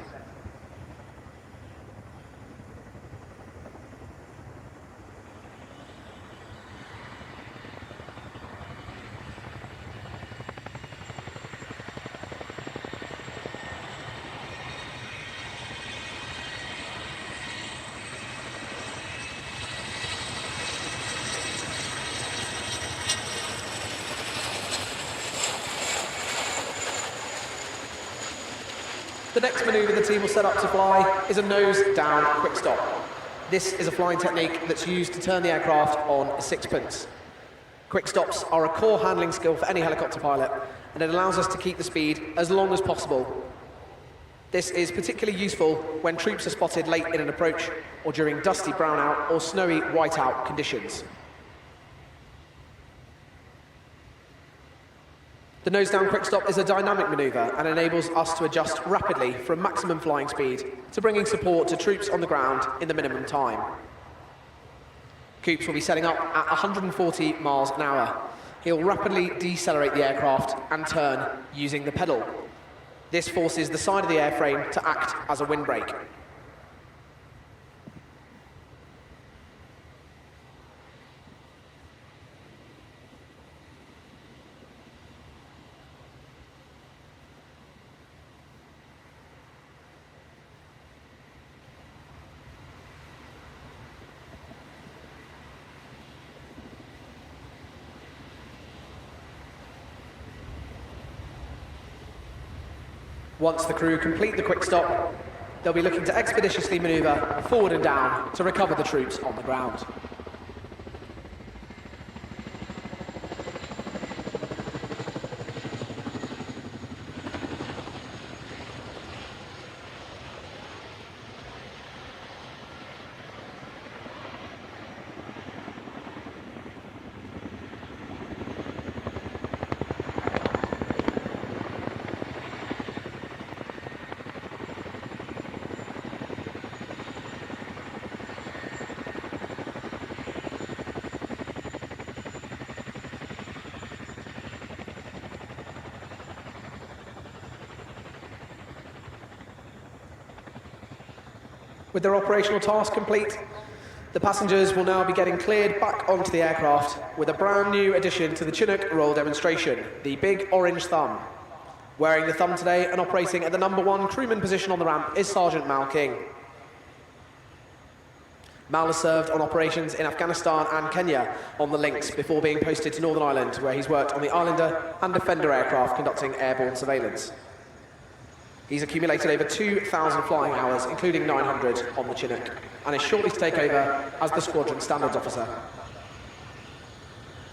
The next manoeuvre the team will set up to fly is a nose-down quick stop. This is a flying technique that's used to turn the aircraft on a sixpence. Quick stops are a core handling skill for any helicopter pilot, and it allows us to keep the speed as long as possible. This is particularly useful when troops are spotted late in an approach or during dusty brownout or snowy whiteout conditions. The nose-down quick-stop is a dynamic manoeuvre and enables us to adjust rapidly from maximum flying speed to bringing support to troops on the ground in the minimum time. Coops will be setting up at 140 miles an hour. He'll rapidly decelerate the aircraft and turn using the pedal. This forces the side of the airframe to act as a windbreak. Once the crew complete the quick stop, they'll be looking to expeditiously manoeuvre forward and down to recover the troops on the ground. With their operational task complete, the passengers will now be getting cleared back onto the aircraft with a brand new addition to the Chinook roll demonstration, the big orange thumb. Wearing the thumb today and operating at the #1 crewman position on the ramp is Sergeant Mal King. Mal has served on operations in Afghanistan and Kenya on the Lynx before being posted to Northern Ireland, where he's worked on the Islander and Defender aircraft conducting airborne surveillance. He's accumulated over 2,000 flying hours, including 900 on the Chinook, and is shortly to take over as the Squadron Standards Officer.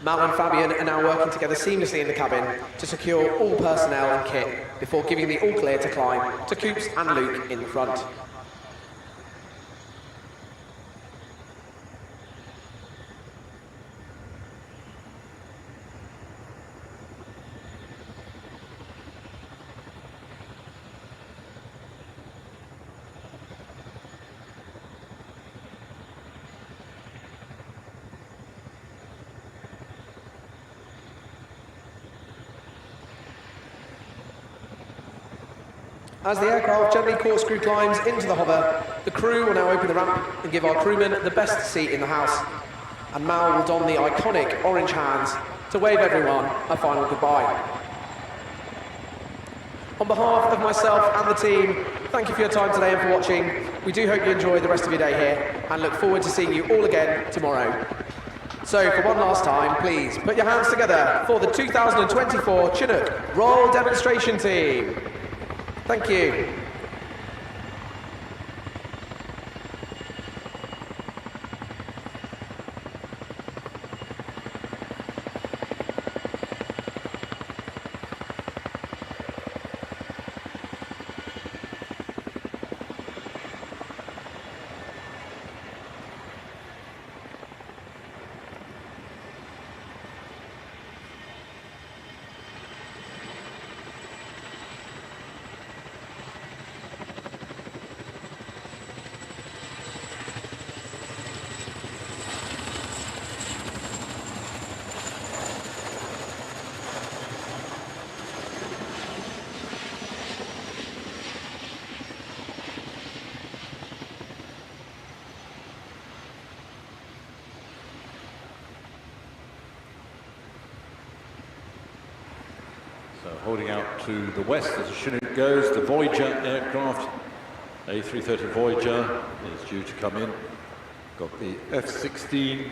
Mal and Fabian are now working together seamlessly in the cabin to secure all personnel and kit before giving the all clear to climb to Coops and Luke in the front. As the aircraft gently corkscrew climbs into the hover, the crew will now open the ramp and give our crewmen the best seat in the house. And Mal will don the iconic orange hands to wave everyone a final goodbye. On behalf of myself and the team, thank you for your time today and for watching. We do hope you enjoy the rest of your day here and look forward to seeing you all again tomorrow. So for one last time, please put your hands together for the 2024 Chinook Roll Demonstration Team. Thank you. So holding out to the west as the Chinook goes, the Voyager aircraft, A330 Voyager is due to come in. Got the F-16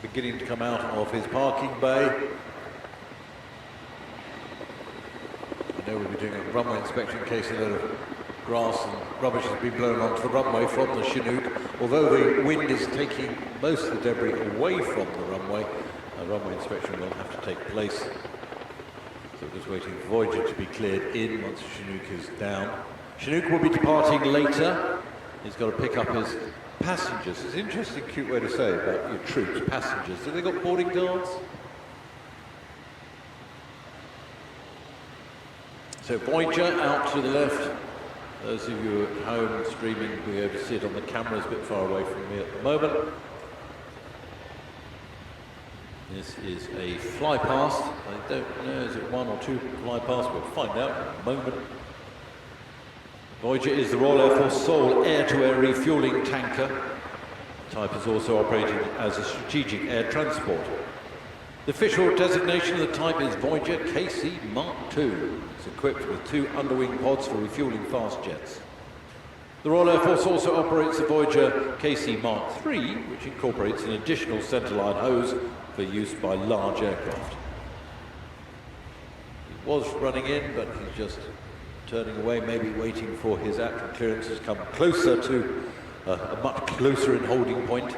beginning to come out of his parking bay. I know we'll be doing a runway inspection in case a lot of grass and rubbish has been blown onto the runway from the Chinook. Although the wind is taking most of the debris away from the runway, a runway inspection will have to take place. So Just waiting for Voyager to be cleared in once Chinook is down. Chinook will be departing later. He's got to pick up his passengers. It's an interesting, cute way to say about your troops, passengers. Have they got boarding guards? So Voyager out to the left. Those of you at home streaming will be able to see it on the cameras a bit far away from me at the moment. This is a flypast. I don't know, is it one or two flypasts? We'll find out in a moment. Voyager is the Royal Air Force sole air-to-air refuelling tanker. The type is also operating as a strategic air transport. The official designation of the type is Voyager KC Mark II. It's equipped with 2 underwing pods for refueling fast jets. The Royal Air Force also operates the Voyager KC Mark III, which incorporates an additional centerline hose for use by large aircraft. He was running in, but he's just turning away, maybe waiting for his actual clearance to come closer to a much closer in holding point.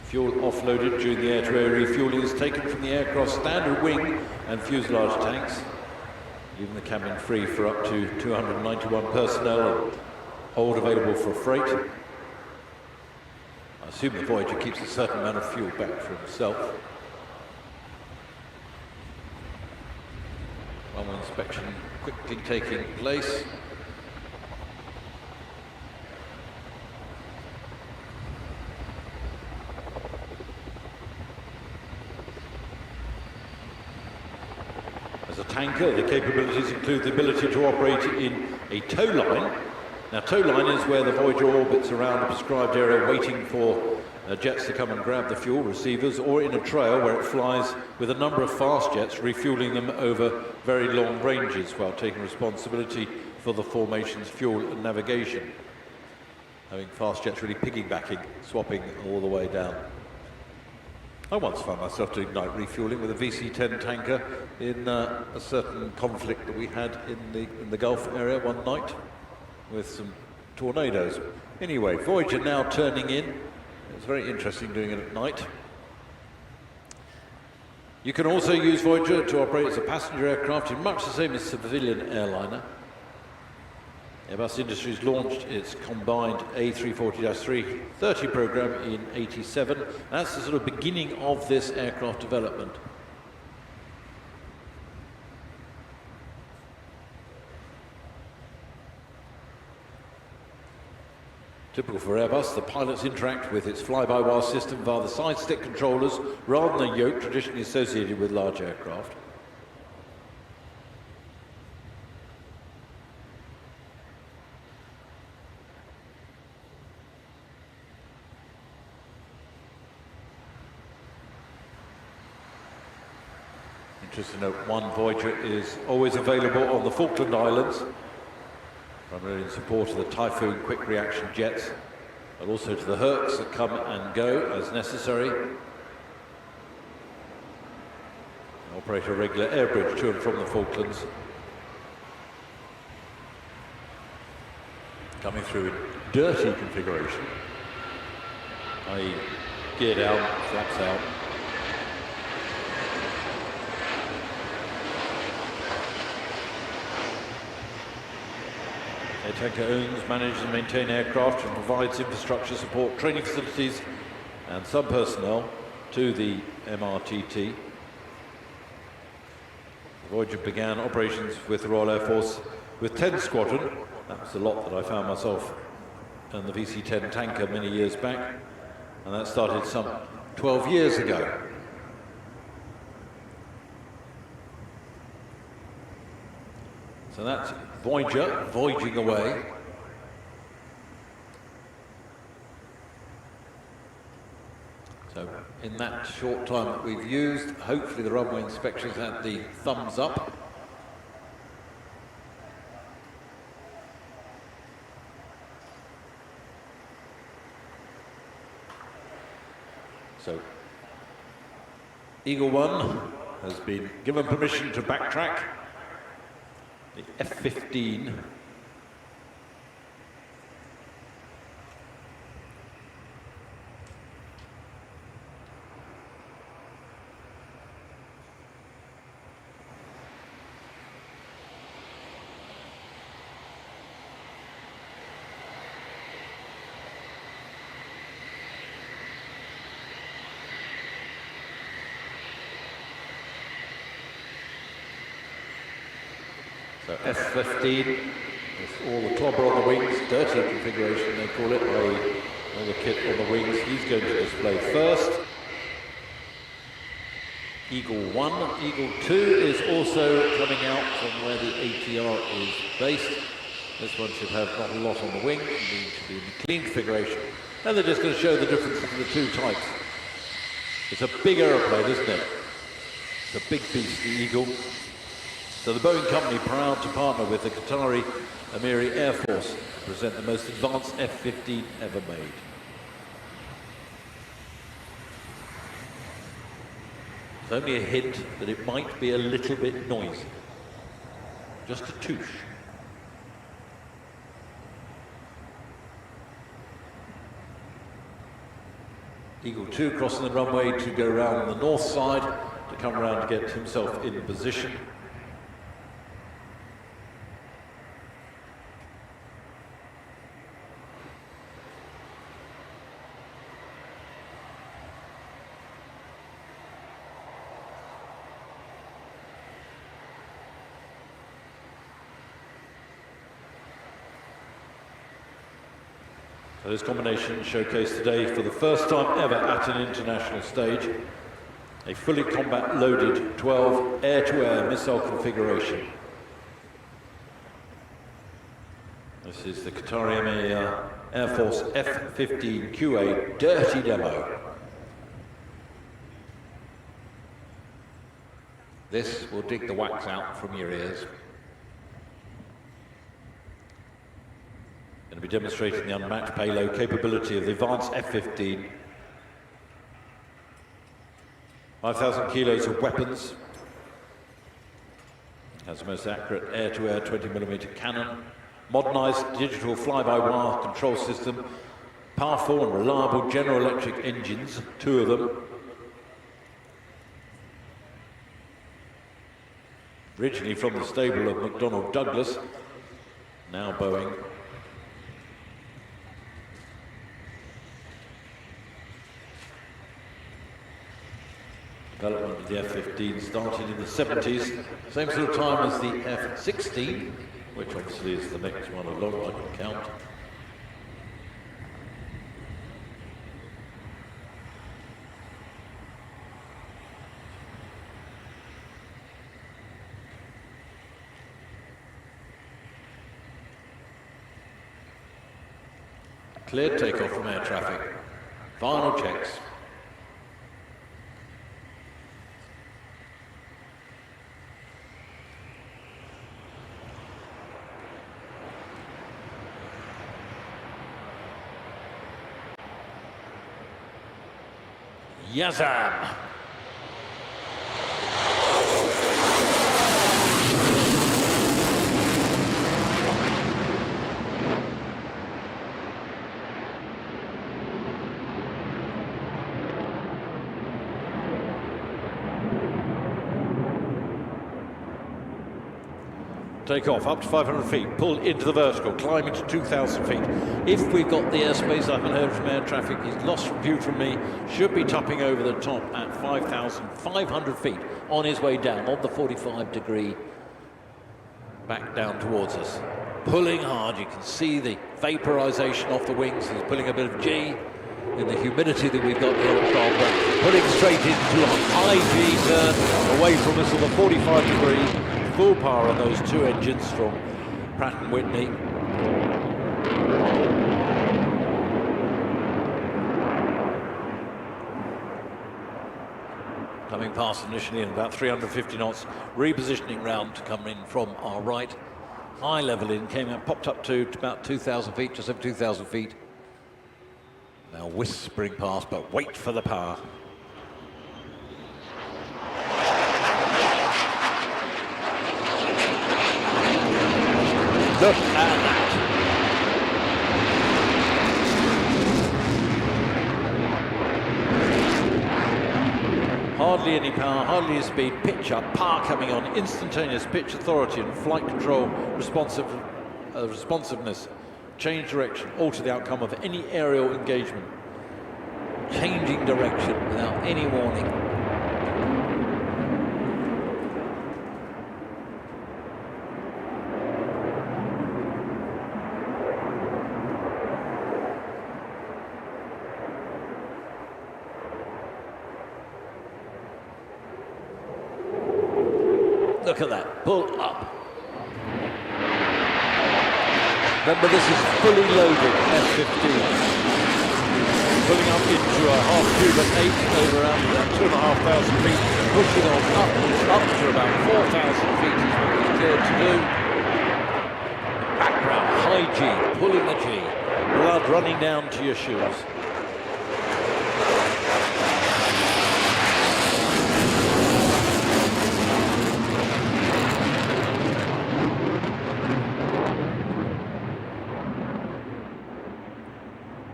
Fuel offloaded during the air-to-air refueling is taken from the aircraft's standard wing and fuselage tanks, leaving the cabin free for up to 291 personnel and hold available for freight. I assume the Voyager keeps a certain amount of fuel back for himself. Runway inspection quickly taking place. As a tanker, the capabilities include the ability to operate in a tow line. Now, tow line is where the Voyager orbits around a prescribed area waiting for jets to come and grab the fuel receivers, or in a trail where it flies with a number of fast jets, refueling them over very long ranges while taking responsibility for the formation's fuel and navigation. Having fast jets really piggybacking, swapping all the way down. I once found myself doing night refueling with a VC-10 tanker in a certain conflict that we had in the Gulf area one night with some tornadoes. Anyway, Voyager now turning in. It's very interesting doing it at night. You can also use Voyager to operate as a passenger aircraft in much the same as civilian airliner. Airbus Industries launched its combined A340-330 program in '87. That's the sort of beginning of this aircraft development. Typical for Airbus, the pilots interact with its fly-by-wire system via the side stick controllers rather than the yoke traditionally associated with large aircraft. Just to note, one Voyager is always available on the Falkland Islands, primarily in support of the Typhoon quick reaction jets, but also to the Hercs that come and go as necessary. They operate a regular air bridge to and from the Falklands. Coming through in dirty configuration, i.e. gear down, flaps out. Air Tanker owns, manages and maintains aircraft and provides infrastructure support, training facilities and some personnel to the MRTT. The Voyager began operations with the Royal Air Force with 10 Squadron. That was the lot that I found myself on the VC-10 tanker many years back, and that started some 12 years ago. So that's Voyager voyaging away. So in that short time that we've used, hopefully the runway inspections had the thumbs up. So Eagle 1 has been given permission to backtrack. The F-15 So F-15, with all the clobber on the wings, dirty configuration they call it, all the kit on the wings, he's going to display first. Eagle 1, Eagle 2 is also coming out from where the ATR is based. This one should have not a lot on the wing, it should be in the clean configuration. And they're just going to show the difference between the two types. It's a big aeroplane, isn't it? It's a big beast, the Eagle. So the Boeing company, proud to partner with the Qatari Emirates Air Force to present the most advanced F-15 ever made. There's only a hint that it might be a little bit noisy. Just a touche. Eagle 2 crossing the runway to go around the north side to come around to get himself in position. So this combination showcased today for the first time ever at an international stage. A fully combat-loaded 12 air-to-air missile configuration. This is the Qatari Air Force F-15QA dirty demo. This will dig the wax out from your ears. Going to be demonstrating the unmatched payload capability of the advanced F-15. 5,000 kilos of weapons. Has the most accurate air-to-air 20mm cannon. Modernised digital fly-by-wire control system. Powerful and reliable General Electric engines, 2 of them. Originally from the stable of McDonnell Douglas, now Boeing. Development of the F-15 started in the 70s, same sort of time as the F-16, which obviously is the next one along, I can count. Cleared takeoff from air traffic. Final checks. Yazam! Take off up to 500 feet, pull into the vertical, climb into 2,000 feet. If we've got the airspace, I haven't heard from air traffic, he's lost view from me, should be topping over the top at 5,500 feet on his way down, on the 45-degree, back down towards us. Pulling hard, you can see the vaporization off the wings, he's pulling a bit of G in the humidity that we've got here at Farnborough, pulling straight into a high G turn away from us on the 45-degree. Full power on those 2 engines from Pratt & Whitney. Coming past initially in about 350 knots, repositioning round to come in from our right. High level in, came out, popped up to about 2,000 feet, just over 2,000 feet. Now whispering past, but wait for the power. Look at that. Hardly any power, hardly any speed, pitch up, power coming on, instantaneous pitch authority and flight control responsiveness, change direction, alter the outcome of any aerial engagement. Changing direction without any warning. look at that, pull up. Remember, this is fully loaded F-15. Pulling up into a half cube at 8 over around 2,500 feet, pushing on up to about 4,000 feet is what he's cleared to do. Background, high G, pulling the G, blood running down to your shoes.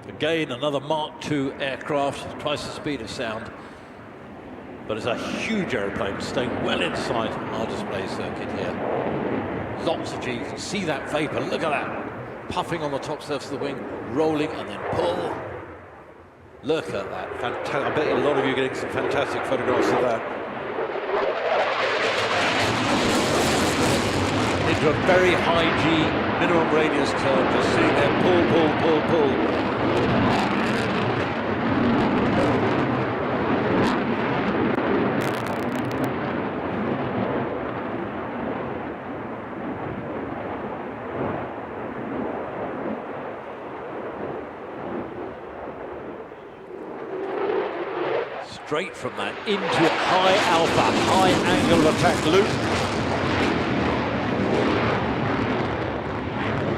Again, another Mark II aircraft, twice the speed of sound. But it's a huge aeroplane staying well inside our display circuit here. Lots of G, you can see that vapor, look at that. Puffing on the top surface of the wing, rolling and then pull. Look at that, fantastic. I bet a lot of you are getting some fantastic photographs of that. Into a very high G, minimum radius turn, just sitting there, pull. Straight from that into high alpha, high angle of attack loop.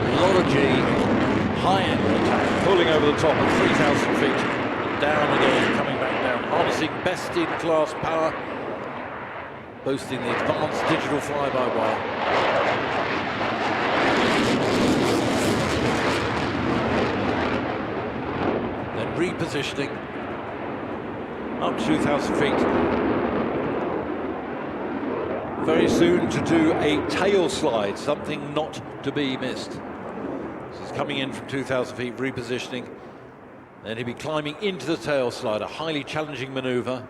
A lot of G, high angle attack, pulling over the top at 3,000 feet. Down again, coming back down, harnessing best in class power, boasting the advanced digital fly-by-wire. Then repositioning. Up 2,000 feet. Very soon to do a tail slide, something not to be missed. This is coming in from 2,000 feet, repositioning. Then he'll be climbing into the tail slide, a highly challenging maneuver.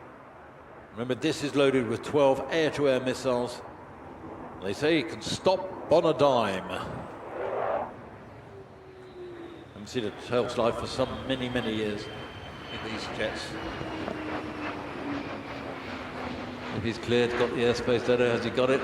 Remember, this is loaded with 12 air-to-air missiles. They say it can stop on a dime. Haven't seen a tail slide for some many years in these jets. If he's cleared, got the airspace data, has he got it?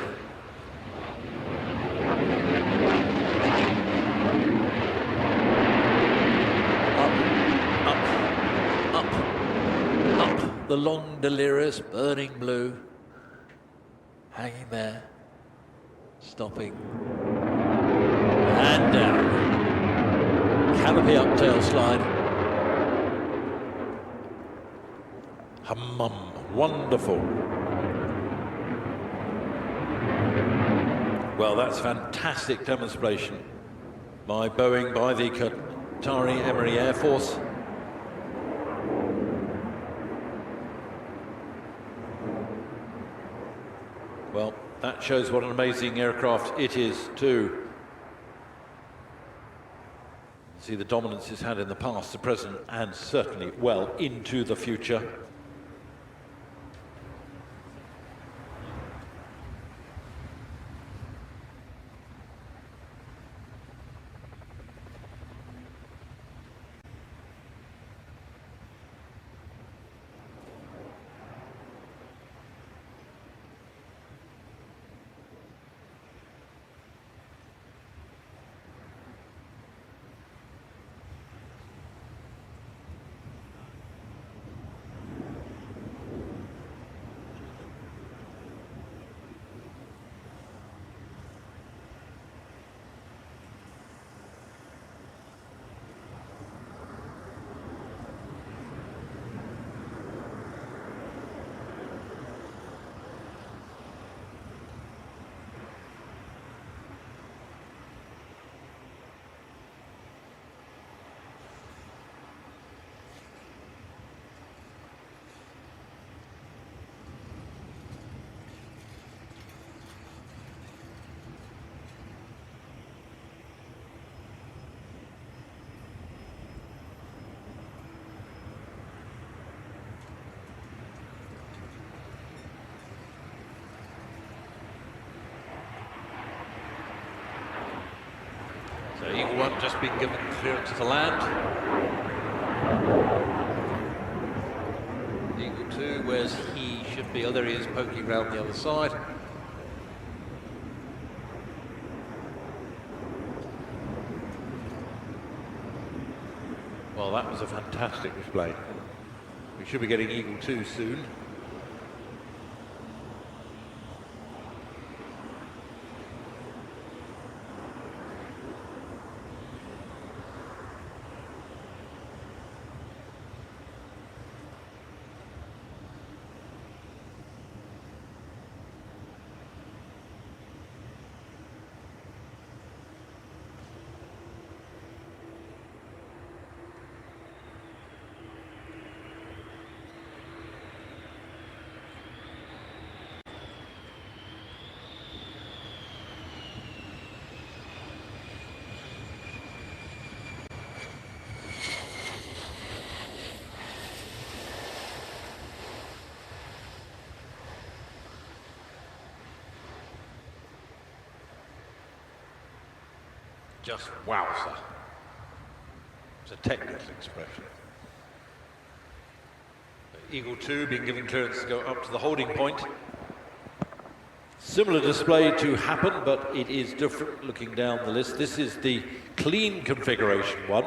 Up. The long, delirious, burning blue. Hanging there. Stopping. And down. Canopy up, tail slide. Hum, wonderful. Well, that's fantastic demonstration by Boeing, by the Qatari Emirates Air Force. Well, that shows what an amazing aircraft it is too. See the dominance it's had in the past, the present, and certainly well into the future. So Eagle 1 just been given clearance to land. Eagle 2, where's he should be? Oh, there he is, poking round the other side. Well, that was a fantastic display. We should be getting Eagle 2 soon. Just wowza. It's a technical expression. Eagle 2 being given clearance to go up to the holding point. Similar display to happen, but it is different looking down the list. This is the clean configuration one.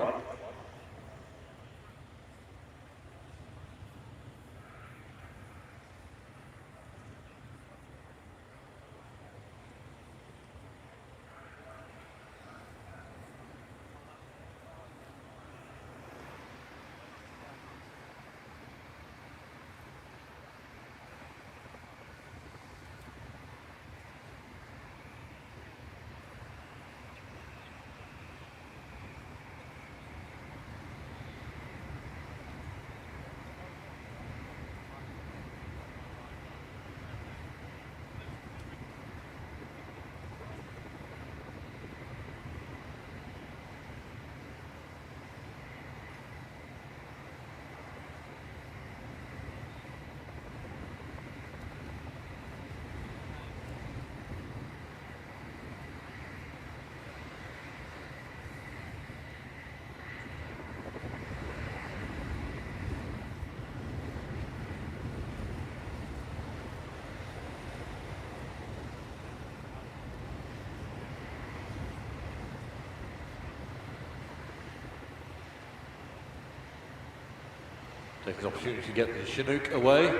Take an opportunity to get the Chinook away.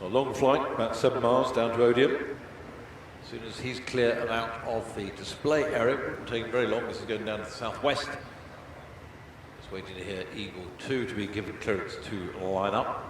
A long flight, about 7 miles down to Odium. As soon as he's clear and out of the display area, it won't take very long. This is going down to the southwest. Just waiting to hear Eagle 2 to be given clearance to line up.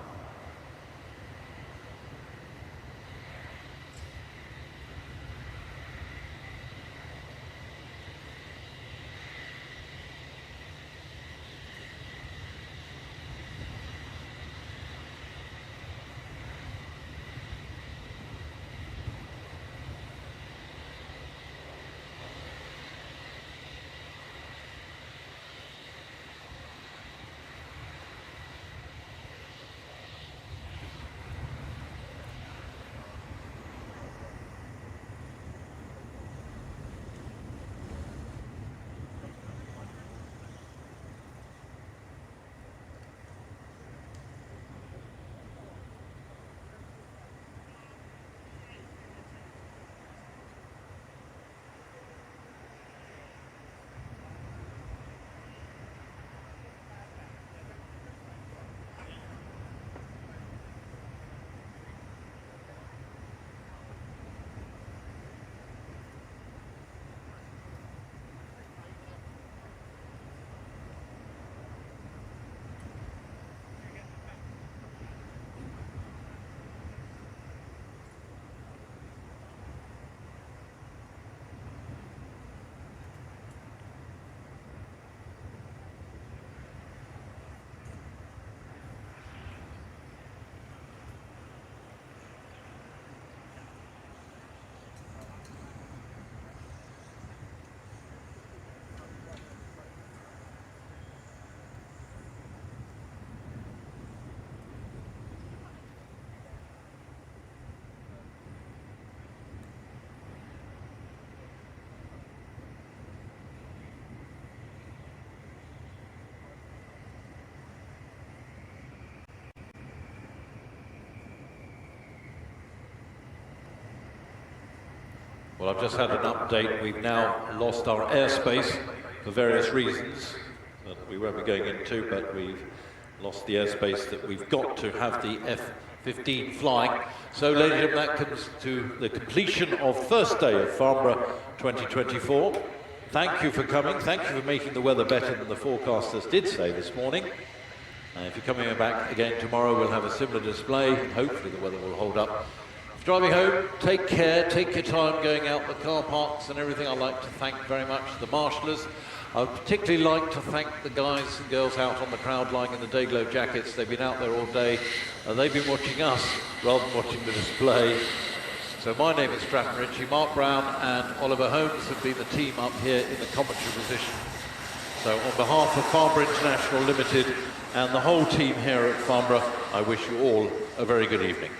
Well, I've just had an update. We've now lost our airspace for various reasons. that we won't be going into, but we've lost the airspace that we've got to have the F-15 flying. So, ladies and gentlemen, that comes to the completion of first day of Farnborough 2024. Thank you for coming. Thank you for making the weather better than the forecasters did say this morning. If you're coming back again tomorrow, we'll have a similar display, and hopefully the weather will hold up. If driving home, take care, take your time going out the car parks and everything. I'd like to thank very much the marshallers. I would particularly like to thank the guys and girls out on the crowd line in the day-glow jackets. They've been out there all day. They've been watching us rather than watching the display. So my name is Stratton Ritchie. Mark Brown and Oliver Holmes have been the team up here in the commentary position. So on behalf of Farnborough International Limited and the whole team here at Farnborough, I wish you all a very good evening.